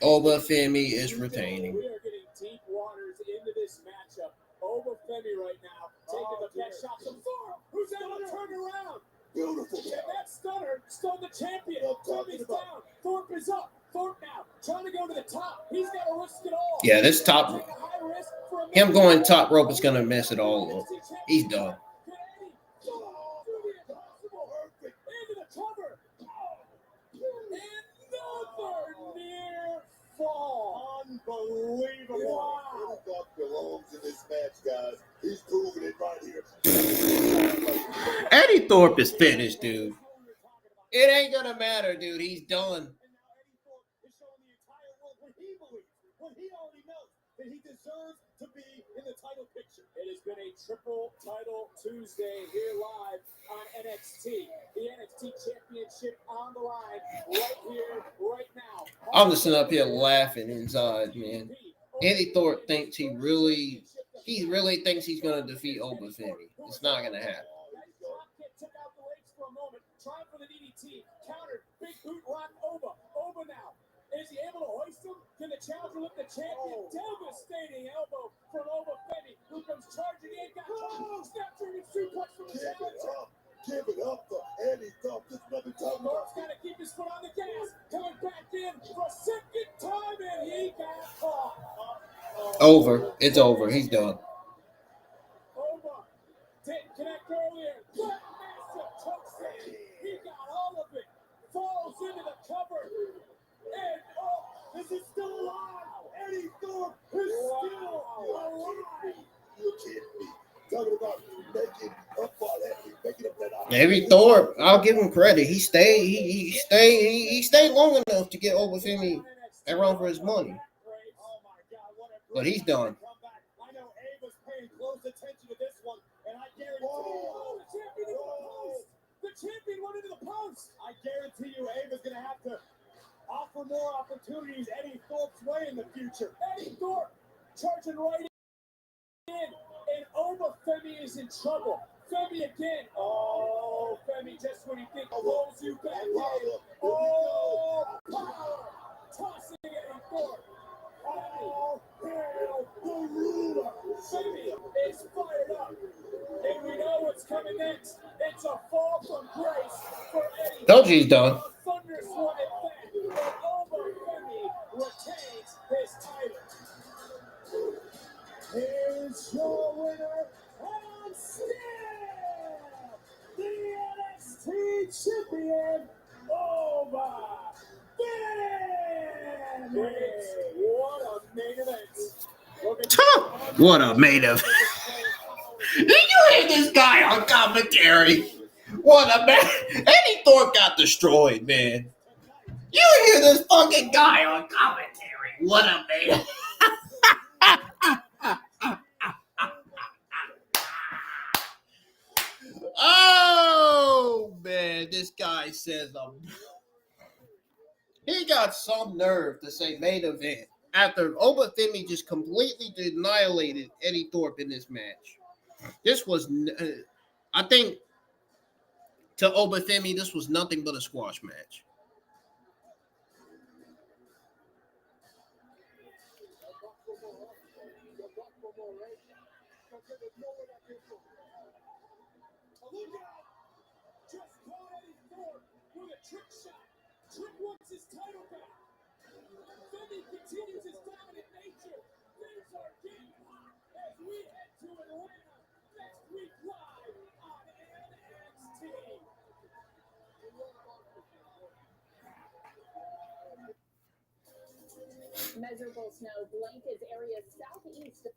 Oba Femi is retaining. We are getting deep waters into this matchup. Oba Femi right now taking the best shots of Thorpe, who's able to turn around. Beautiful. And that stunner stole the champion. Femi's down. Thorpe is up. Thorpe now trying to go to the top. He's got to risk it all. Yeah, this top, him going top rope is gonna mess it all up. He's done. Another near fall. Unbelievable. Wow. Belongs in this match, guys. He's proving it right here. Eddie Thorpe is finished, dude. It ain't gonna matter, dude. He's done. He deserves to be in the title picture. It has been a triple title Tuesday here live on NXT. The NXT Championship on the line right here, right now. I'm just sitting up here laughing inside, man. Eddie Thorpe thinks he really thinks he's gonna defeat Oba Femi. It's not gonna happen. Took out the legs for a moment. Tried for the DDT. Countered. Big boot rock Oba. Oba now. Is he able to hoist him? Can the challenger lift the champion? Devastating elbow from Oba Femi, who comes charging in. Got snapshooting suplex from the challenger. Give it up for Eddy Thorpe. This another time. Thorpe's got to keep his foot on the gas. Coming back in for a second time, and he got caught. Over. It's over. He's done. Oba didn't connect earlier. That massive choke slam. He got all of it. Falls into the cover. And this is still alive. Eddy Thorpe is still alive. You kidding me? Talking about making up for that, making up that. Eddie Thorpe, I'll give him credit. He stayed long enough to get Oba Femi and run for his money. But he's done. I know Ava's paying close attention to this one, and I guarantee the champion went into the post. I guarantee you Ava's gonna have to offer more opportunities Eddy Thorpe's way in the future. Eddy Thorpe charging right in, and Oba Femi is in trouble. Femi again. Oh, Femi, just when he thinks rolls you back in. Oh, power! Tossing Eddy Thorpe. Oh, hail the ruler. Femi is fired up. And we know what's coming next. It's a fall from grace for Eddy. Told you he's done. A thunderous one at that. And Oba Femi retains his title. Here's your winner, and still the NXT Champion, Oba Femi. What a main event. What a main event. Did you hear this guy on commentary? What a man. Eddy Thorpe got destroyed, man. You hear this fucking guy on commentary. What a man. Oh, man. This guy says, he got some nerve to say main event after Oba Femi just completely annihilated Eddy Thorpe in this match. This was, I think, to Oba Femi, this was nothing but a squash match. Just caught Eddy Thorpe with a trick shot. Trick wants his title back. Femi continues his dominant nature. Things are getting hot as we head to Atlanta next week live on NXT. Measurable snow blankets areas southeast.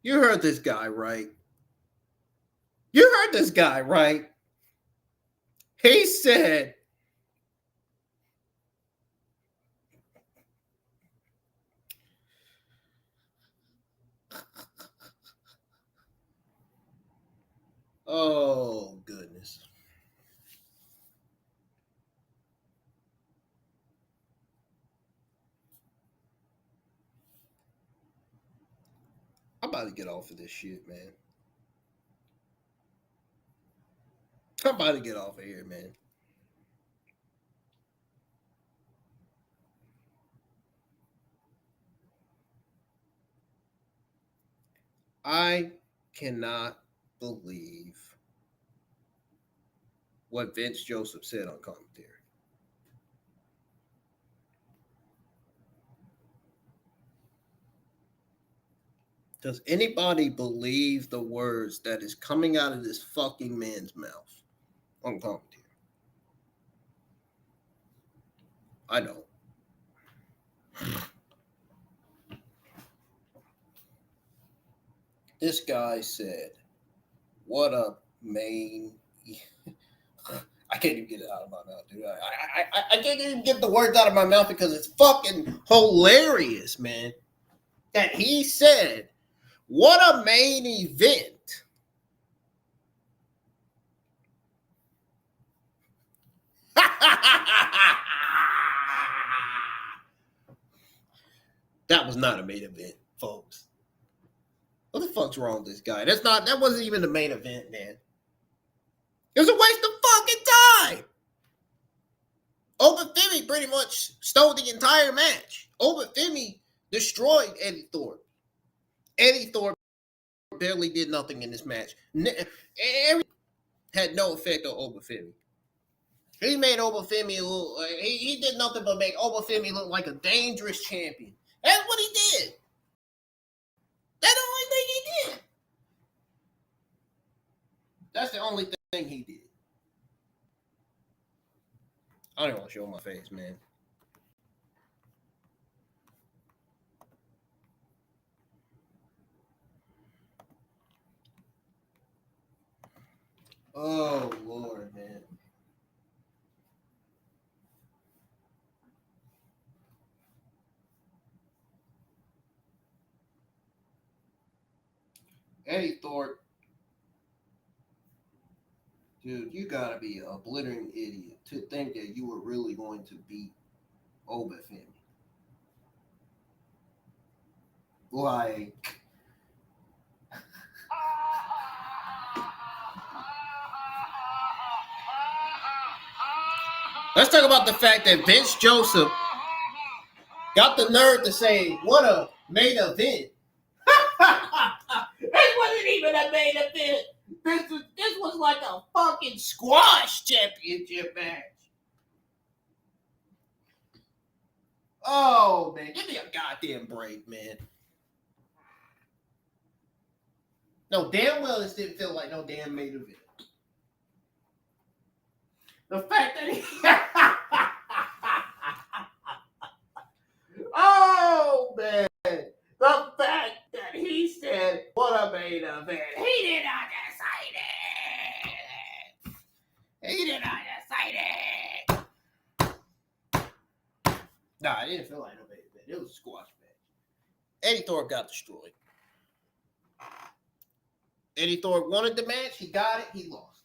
You heard this guy, right? You heard this guy, right? He said, oh, goodness. I'm about to get off of this shit, man. I'm about to get off of here, man. I cannot believe what Vince Joseph said on commentary. Does anybody believe the words that is coming out of this fucking man's mouth on commentary? I don't. This guy said, what a main... I can't even get it out of my mouth, dude. I can't even get the words out of my mouth because it's fucking hilarious, man. That he said, what a main event. That was not a main event, folks. What the fuck's wrong with this guy? That wasn't even the main event, man. It was a waste of fucking time. Oba Femi pretty much stole the entire match. Oba Femi destroyed Eddy Thorpe. Eddy Thorpe barely did nothing in this match. Had no effect on Oba Femi. He made Oba Femi look. He did nothing but make Oba Femi look like a dangerous champion. That's what he did. That's the only thing he did. That's the only thing he did. I don't want to show my face, man. Oh, Lord, man. Eddy Thorpe. Dude, you gotta be a blithering idiot to think that you were really going to beat Oba Femi. Like, let's talk about the fact that Vince Joseph got the nerve to say, what a main event. This wasn't even a main event. This was like a fucking squash championship match. Oh, man. Give me a goddamn break, man. No, damn well this didn't feel like no damn main event. The fact that he... oh, man. The fact that he said, what a main event. He did not decide it. He did not decide it. Nah, it didn't feel like no main event. It was a squash match. Eddy Thorpe got destroyed. Eddy Thorpe wanted the match. He got it. He lost.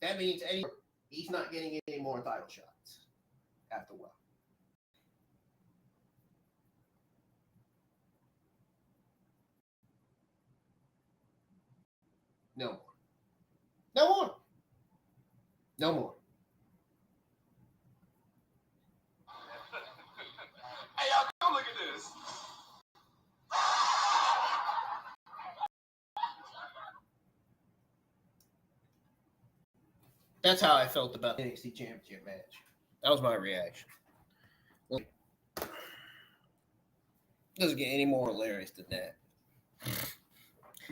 That means Eddy Thorpe, he's not getting any more title shots after a while. No more. No more. No more. Hey, y'all, come look at this. That's how I felt about the NXT Championship match. That was my reaction. Doesn't get any more hilarious than that.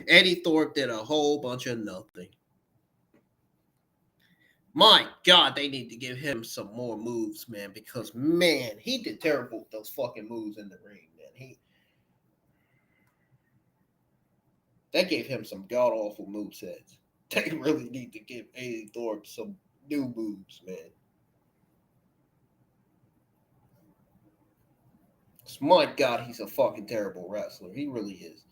Eddy Thorpe did a whole bunch of nothing. My God, they need to give him some more moves, man, because, man, he did terrible with those fucking moves in the ring, man. That gave him some god-awful movesets. They really need to give Eddy Thorpe some new moves, man. My God, he's a fucking terrible wrestler. He really is.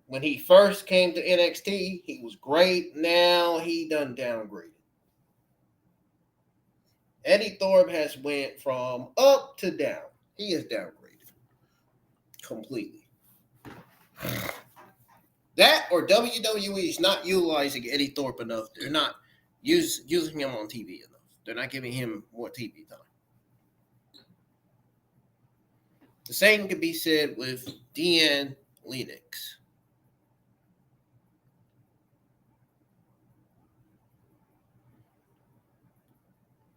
When he first came to NXT, he was great. Now he done downgraded. Eddy Thorpe has went from up to down. He is downgraded completely. That or WWE is not utilizing Eddy Thorpe enough. They're not using him on TV enough. They're not giving him more TV time. The same could be said with D'Angelo and Holland.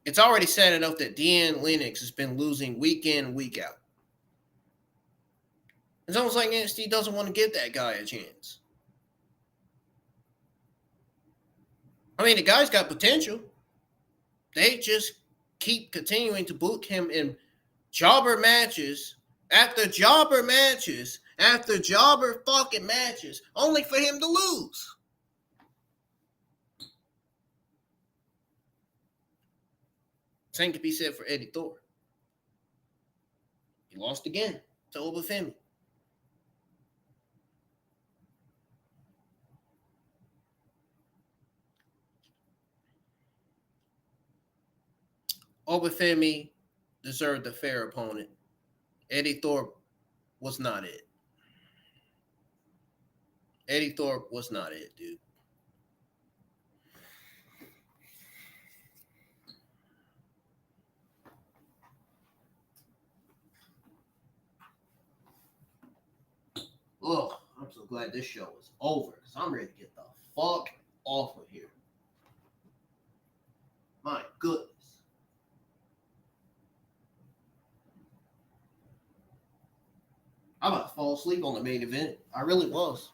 It's already sad enough that D'Angelo and Holland has been losing week in, week out. It's almost like NXT doesn't want to give that guy a chance. I mean, the guy's got potential. They just keep continuing to book him in jobber matches after jobber matches after jobber fucking matches, only for him to lose. Same could be said for Eddy Thorpe. He lost again to Oba Femi. Oba Femi deserved a fair opponent. Eddy Thorpe was not it. Eddy Thorpe was not it, dude. Ugh, I'm so glad this show is over because I'm ready to get the fuck off of here. My goodness. I'm about to fall asleep on the main event. I really was.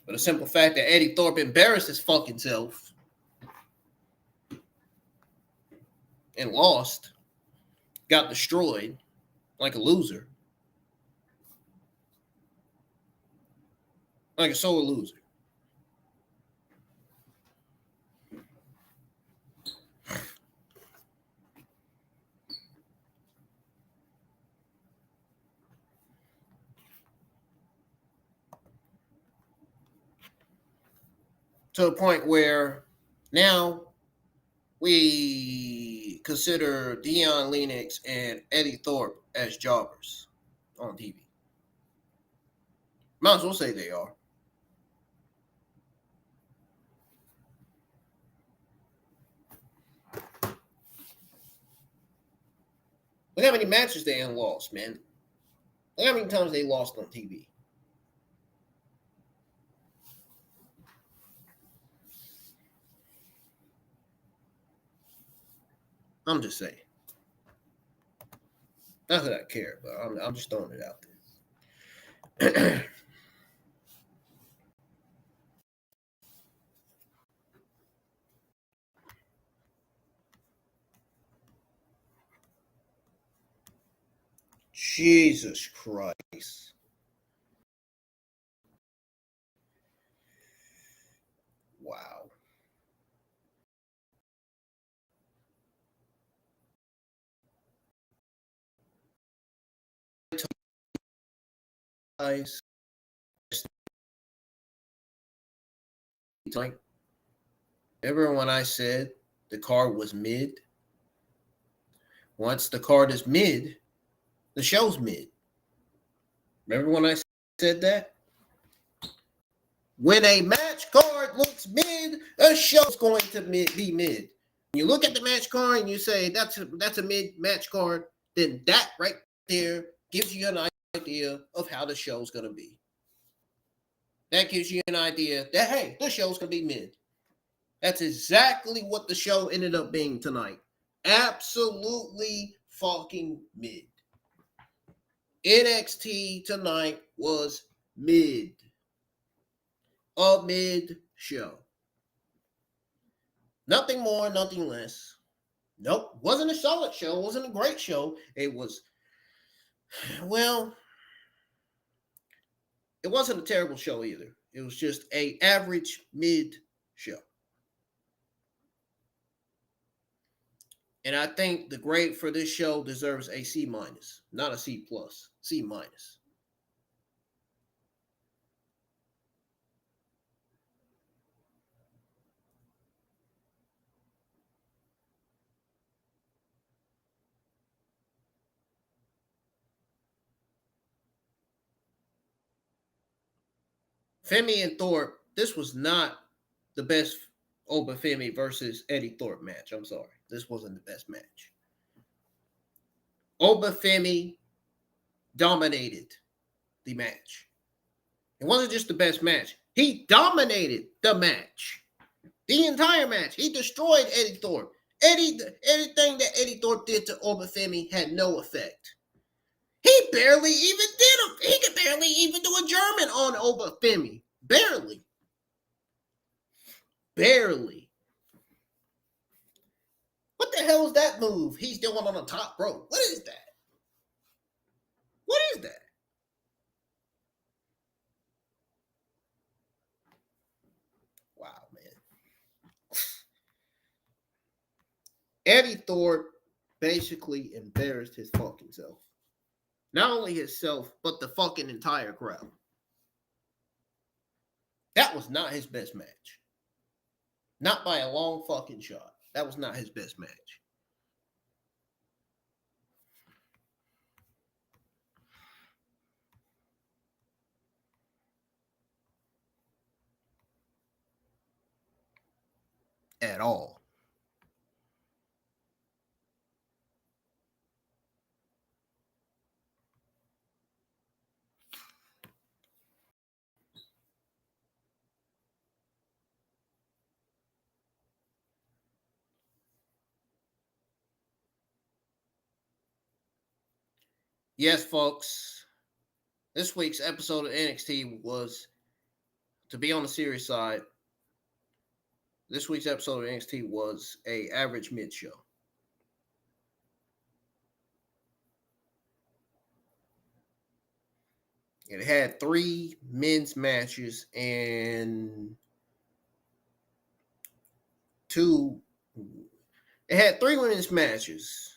But the simple fact that Eddy Thorpe embarrassed his fucking self and lost, got destroyed like a loser. Like a sore loser. to the point where now we consider Dion Lennox and Eddy Thorpe as jobbers on TV. Might as well say they are. Look how many matches they ain't lost, man. Look how many times they lost on TV. I'm just saying. Not that I care, but I'm just throwing it out there. Jesus Christ. Wow. Guys, like, remember when I said the card was mid? Once the card is mid, the show's mid. Remember when I said that? When a match card looks mid, a show's going to be mid. When you look at the match card and you say that's a mid match card, then that right there gives you an idea of how the show's going to be. That gives you an idea that, hey, the show's going to be mid. That's exactly what the show ended up being tonight. Absolutely fucking mid. NXT tonight was mid. A mid show. Nothing more, nothing less. Nope. Wasn't a solid show. Wasn't a great show. It was, well, it wasn't a terrible show either. It was just a average mid show. And I think the grade for this show deserves a C-, not a C+, C-. Femi and Thorpe, this was not the best Oba Femi versus Eddy Thorpe match. I'm sorry. This wasn't the best match. Oba Femi dominated the match. It wasn't just the best match. He dominated the match. The entire match. He destroyed Eddy Thorpe. Anything that Eddy Thorpe did to Oba Femi had no effect. He barely even did he could barely even do a German on Oba Femi. Barely. What the hell is that move he's doing on the top rope? What is that? What is that? Wow, man. Eddy Thorpe basically embarrassed his fucking self. Not only himself, but the fucking entire crowd. That was not his best match. Not by a long fucking shot. That was not his best match. At all. Yes, folks. This week's episode of NXT was, to be on the serious side, this week's episode of NXT was a average mid show. It had 3 men's matches and 2. It had 3 women's matches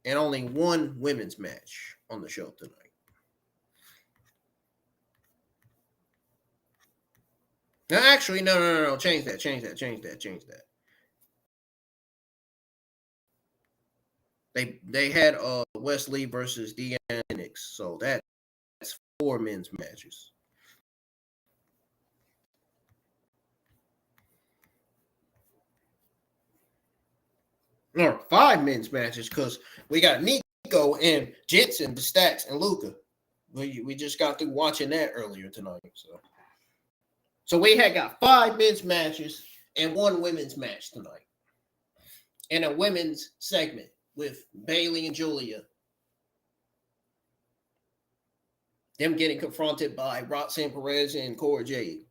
and only 1 women's match on the show tonight. No, actually, no. Change that. They had Wesley versus DNX, so that's 4 men's matches. No, 5 men's matches because we got Nico and Jensen, the Stacks, and Luca. We just got through watching that earlier tonight. So we had got 5 men's matches and 1 women's match tonight. And a women's segment with Bailey and Julia. Them getting confronted by Roxanne Perez and Cora Jade.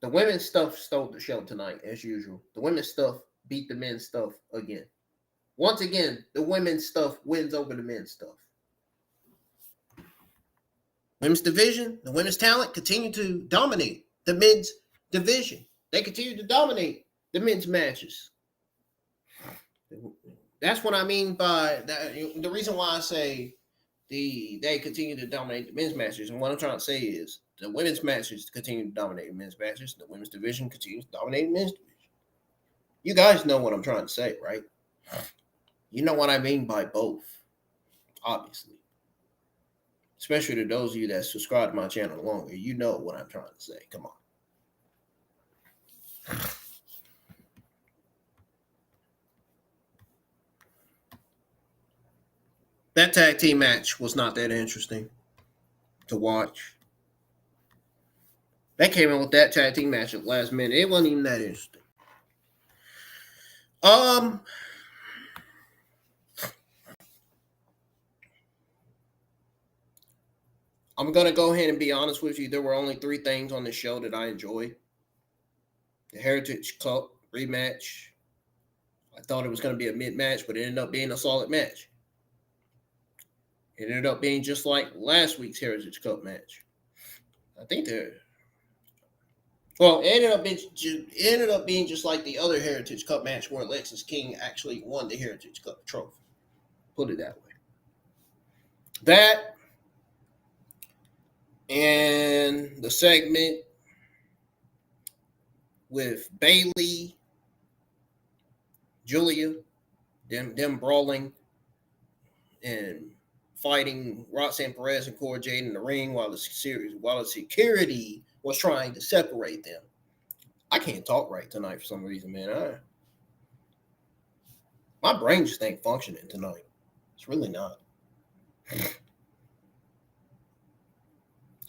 The women's stuff stole the show tonight, as usual. The women's stuff beat the men's stuff again. Once again, the women's stuff wins over the men's stuff. Women's division, the women's talent continue to dominate the men's division. They continue to dominate the men's matches. That's what I mean by that. The reason why I say they continue to dominate the men's matches, and what I'm trying to say is the women's matches continue to dominate the men's matches. The women's division continues to dominate the men's division. You guys know what I'm trying to say, right? You know what I mean by both, obviously. Especially to those of you that subscribe to my channel longer, you know what I'm trying to say. Come on. That tag team match was not that interesting to watch. They came in with that tag team match at the last minute. It wasn't even that interesting. I'm going to go ahead and be honest with you. There were only 3 things on the show that I enjoyed. The Heritage Cup rematch. I thought it was going to be a mid-match, but it ended up being a solid match. It ended up being just like last week's Heritage Cup match. I think it ended up being just like the other Heritage Cup match where Alexis King actually won the Heritage Cup trophy. Put it that way. That and the segment with Bailey, Julia, them brawling and fighting Roxanne Perez and Cora Jade in the ring while the security was trying to separate them. I can't talk right tonight for some reason, man. My brain just ain't functioning tonight. It's really not. I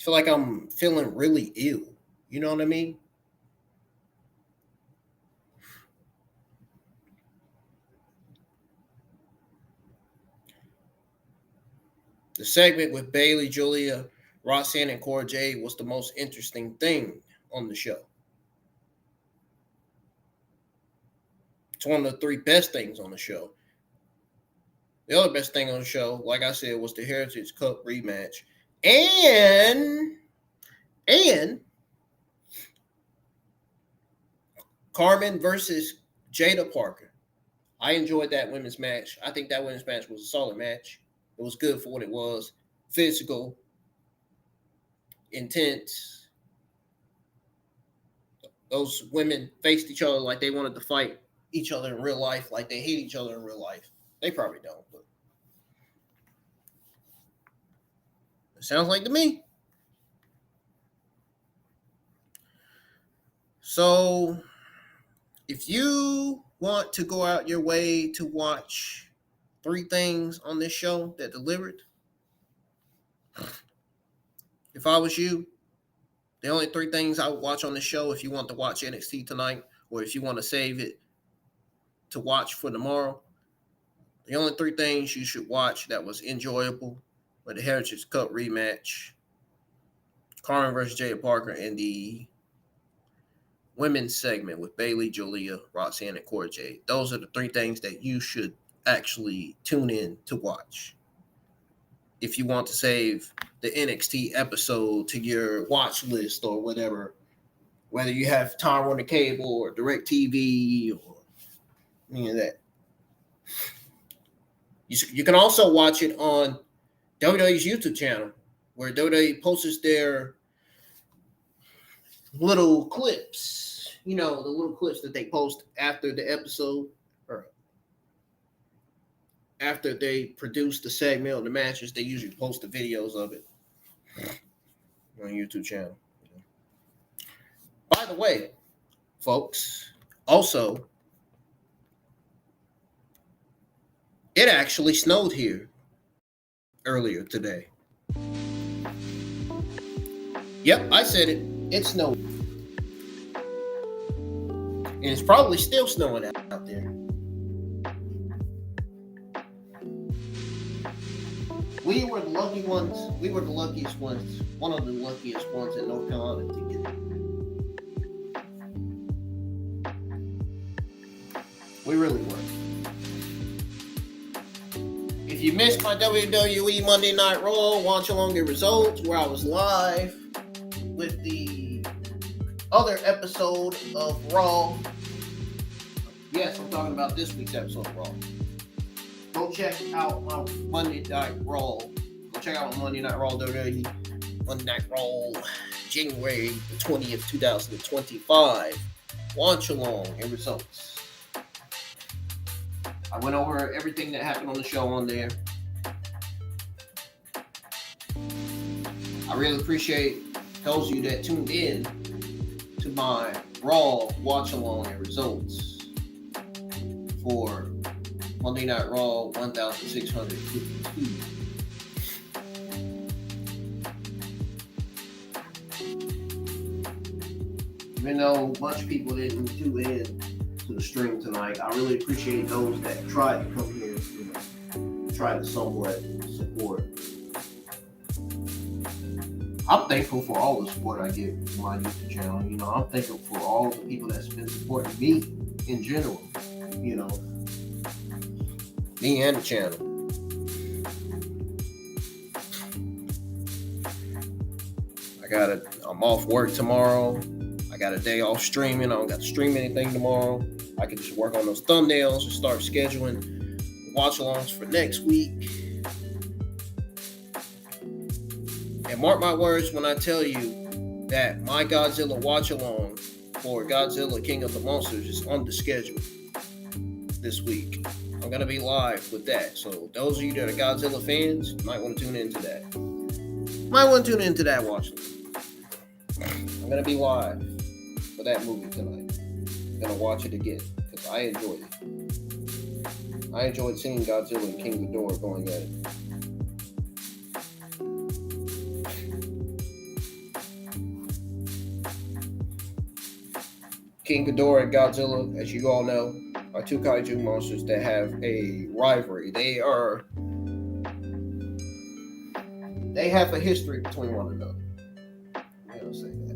feel like I'm feeling really ill. You know what I mean? The segment with Bailey, Julia, Roxanne, and Cora Jade was the most interesting thing on the show. It's one of the 3 best things on the show. The other best thing on the show, like I said, was the Heritage Cup rematch. And Carmen versus Jada Parker. I enjoyed that women's match. I think that women's match was a solid match. It was good for what it was. Physical. Intense. Those women faced each other like they wanted to fight each other in real life, like they hate each other in real life. They probably don't, but it sounds like to me. So, if you want to go out your way to watch 3 things on this show that delivered, if I was you, the only 3 things I would watch on the show if you want to watch NXT tonight or if you want to save it to watch for tomorrow, the only 3 things you should watch that was enjoyable were the Heritage Cup rematch, Carmen versus Jada Parker, and the women's segment with Bailey, Julia, Roxanne, and Cora Jade. Those are the 3 things that you should actually tune in to watch if you want to save the NXT episode to your watch list or whatever, whether you have Time Warner Cable or DirecTV or any of that. You can also watch it on WWE's YouTube channel. where WWE posts their little clips, the little clips that they post after the episode or after they produce the segment or the matches. They usually post the videos of it on YouTube channel. By the way, folks, also, it actually snowed here earlier today. Yep, I said it. It snowed. And it's probably still snowing out there. We were the lucky ones. We were the luckiest ones. One of the luckiest ones in North Carolina to get it. We really were. If you missed my WWE Monday Night Raw watch along the results where I was live with the other episode of Raw. Yes, I'm talking about this week's episode of Raw. Go check out my Monday Night Raw. Go check out my Monday Night Raw WWE Monday Night Raw January the 20th, 2025. Watch along and results. I went over everything that happened on the show on there. I really appreciate those of you that tuned in to my Raw watch along and results for Monday Night Raw 1652. Even though a bunch of people didn't tune in to the stream tonight, I really appreciate those that tried to come here, try to somewhat support. I'm thankful for all the support I get from my YouTube channel. I'm thankful for all the people that's been supporting me in general. Me and the channel. I'm off work tomorrow. I got a day off streaming. I don't got to stream anything tomorrow. I can just work on those thumbnails and start scheduling watch-alongs for next week. And mark my words when I tell you that my Godzilla watch-along for Godzilla King of the Monsters is on the schedule this week. I'm going to be live with that. So those of you that are Godzilla fans, you might want to tune into that. Watch-along. I'm going to be live for that movie tonight. I'm going to watch it again because I enjoyed it. I enjoyed seeing Godzilla and King Ghidorah going at it. King Ghidorah and Godzilla, as you all know, are two kaiju monsters that have a rivalry. They have a history between one another. I don't say that.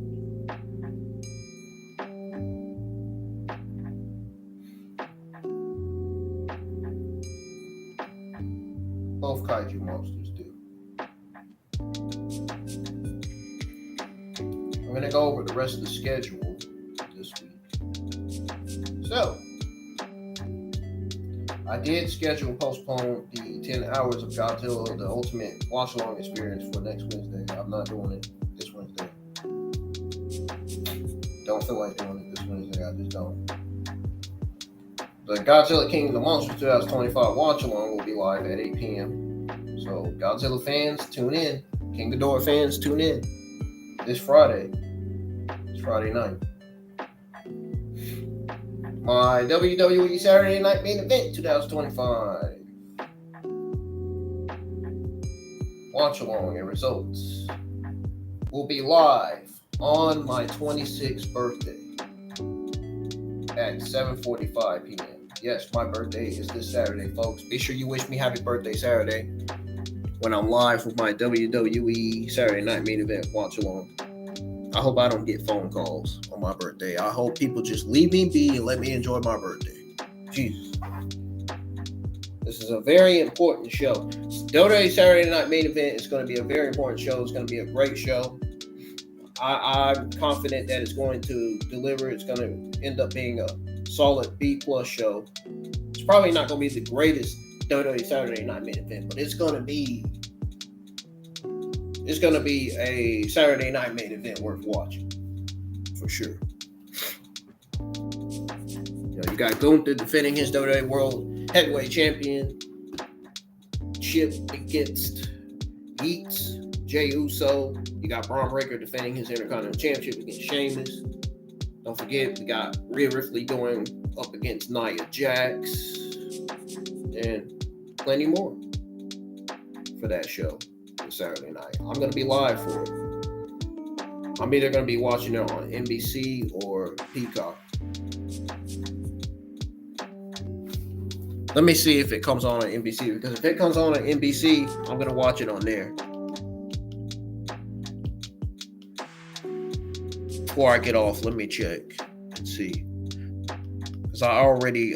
Both kaiju monsters do. I'm going to go over the rest of the schedule this week. So, I did schedule and postpone the 10 hours of Godzilla, the Ultimate Watch-Along Experience for next Wednesday. I'm not doing it this Wednesday. Don't feel like doing it this Wednesday. I just don't. The Godzilla King of the Monsters 2025 Watch-Along will be live at 8 p.m. So, Godzilla fans, tune in. King Ghidorah fans, tune in. This Friday. It's Friday night. My WWE Saturday Night Main Event 2025. Watch along and results will be live on my 26th birthday at 7:45 p.m. Yes, my birthday is this Saturday, folks. Be sure you wish me happy birthday Saturday when I'm live with my WWE Saturday Night Main Event watch along. I hope I don't get phone calls on my birthday. I hope people just leave me be and let me enjoy my birthday. Jesus. This is a very important show. WWE Saturday Night Main Event is going to be a very important show. It's going to be a great show. I'm confident that it's going to deliver. It's going to end up being a solid B+ show. It's probably not going to be the greatest WWE Saturday Night Main Event, but it's going to be it's going to be a Saturday night main event worth watching. For sure. You got Gunther defending his WWE World Heavyweight Championship against Yeats, Jey Uso. You got Braun Breaker defending his Intercontinental Championship against Sheamus. Don't forget, we got Rhea Ripley going up against Nia Jax. And plenty more for that show for Saturday night. I'm going to be live for it. I'm either going to be watching it on NBC or Peacock. Let me see if it comes on NBC, because if it comes on NBC, I'm going to watch it on there. Before I get off, let me check and see. Because I already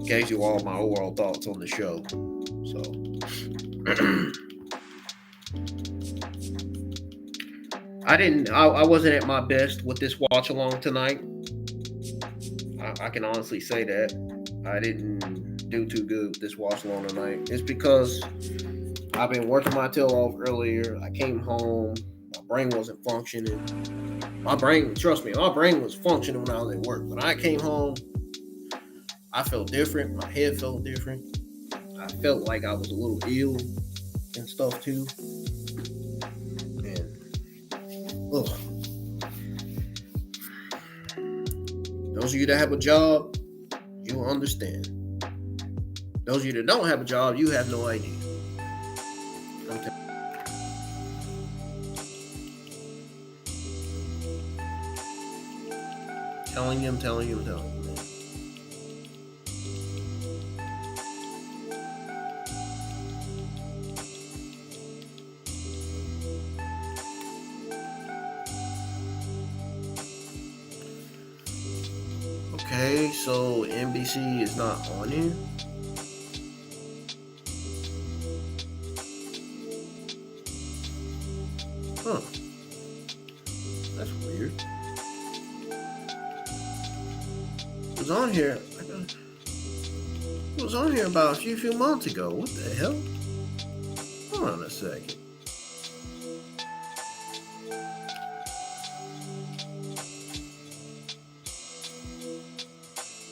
gave you all my overall thoughts on the show. So, I wasn't at my best with this watch along tonight. I can honestly say that. I didn't do too good with this watch along tonight. It's because I've been working my tail off earlier. I came home. My brain wasn't functioning. Trust me, my brain was functioning when I was at work. When I came home, I felt different. My head felt different. I felt like I was a little ill and stuff too. And those of you that have a job, you'll understand. Those of you that don't have a job, you have no idea. Okay. Telling him. Okay, so NBC is not on here. Huh. That's weird. It was on here about a few months ago. What the hell? Hold on a second.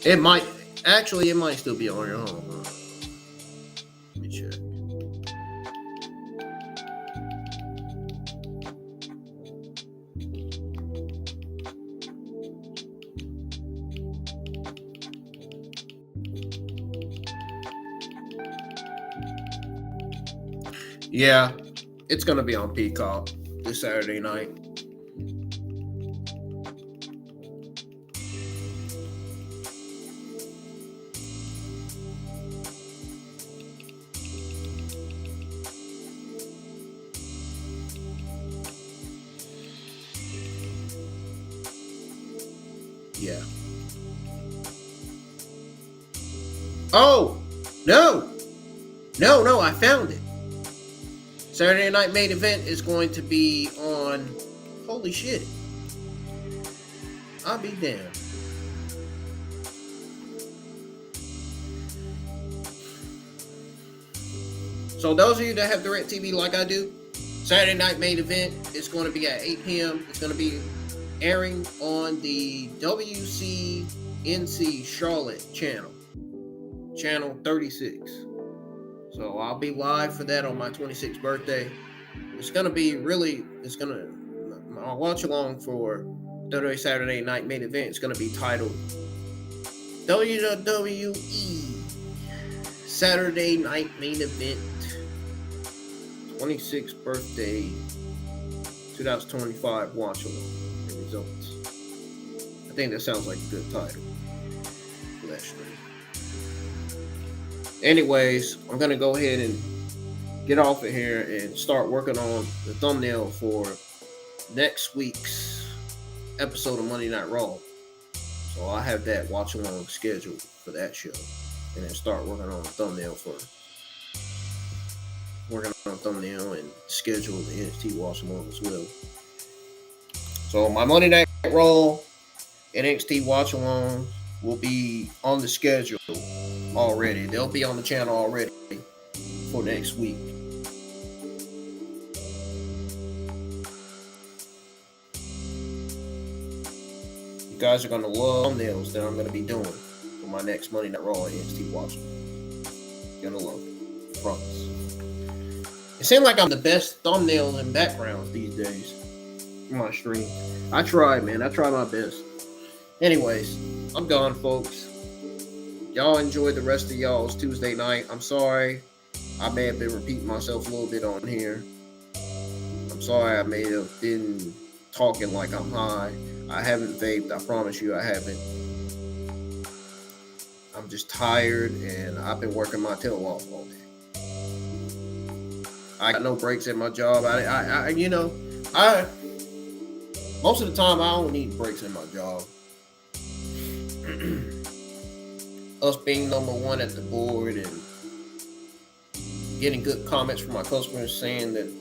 It might still be on your home. Let me check. Yeah, it's gonna be on Peacock this Saturday night. Yeah. Oh, no, I found it. Saturday night main event is going to be on, holy shit. I'll be damned. So those of you that have DirecTV like I do, Saturday night main event is going to be at 8 p.m. It's going to be airing on the WCNC Charlotte channel 36. So I'll be live for that on my 26th birthday. It's going to be I'll watch along for WWE Saturday night main event. It's going to be titled WWE Saturday night main event 26th birthday 2025 watch along and results. I think that sounds like a good title for that stream. Anyways, I'm going to go ahead and get off of here and start working on the thumbnail for next week's episode of Monday Night Raw. So I have that watch along scheduled for that show. And then start working on a thumbnail and schedule the NXT watch along as well. So my Monday Night Raw NXT watch along will be on the schedule already. They'll be on the channel already for next week. You guys are gonna love thumbnails that I'm gonna be doing for my next Monday Night Raw and NXT watching. You're gonna love it. Promise. It seems like I'm the best thumbnails and backgrounds these days on my stream. I try, man. I try my best. Anyways, I'm gone, folks. Y'all enjoy the rest of y'all's Tuesday night. I'm sorry I may have been repeating myself a little bit on here. I'm sorry I may have been talking like I'm high. I haven't vaped. I promise you I haven't. I'm just tired and I've been working my tail off all day. I got no breaks at my job. Most of the time I don't need breaks in my job. Us being number one at the board and getting good comments from my customers saying that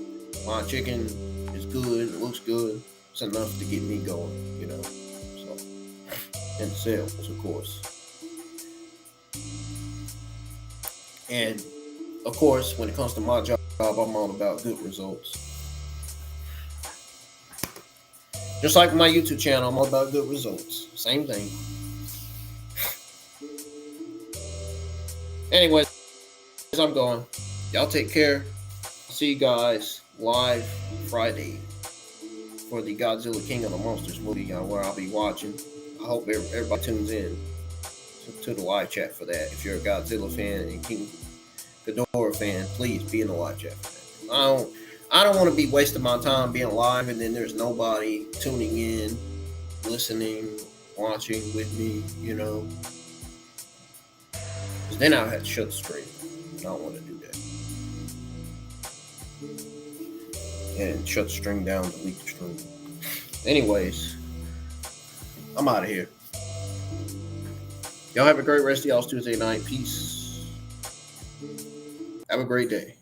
my chicken is good, it looks good, it's enough to get me going, So, and sales, of course. And of course, when it comes to my job, I'm all about good results. Just like my YouTube channel, I'm all about good results. Same thing. Anyways, I'm going. Y'all take care. See you guys live Friday for the Godzilla King of the Monsters movie where I'll be watching. I hope everybody tunes in to the live chat for that. If you're a Godzilla fan and King Ghidorah fan, please be in the live chat for that. I don't want to be wasting my time being live and then there's nobody tuning in, listening, watching with me, Because then I'll have to shut the stream. I don't want to do that. And shut the stream down, delete the stream. Anyways, I'm out of here. Y'all have a great rest of y'all's Tuesday night. Peace. Have a great day.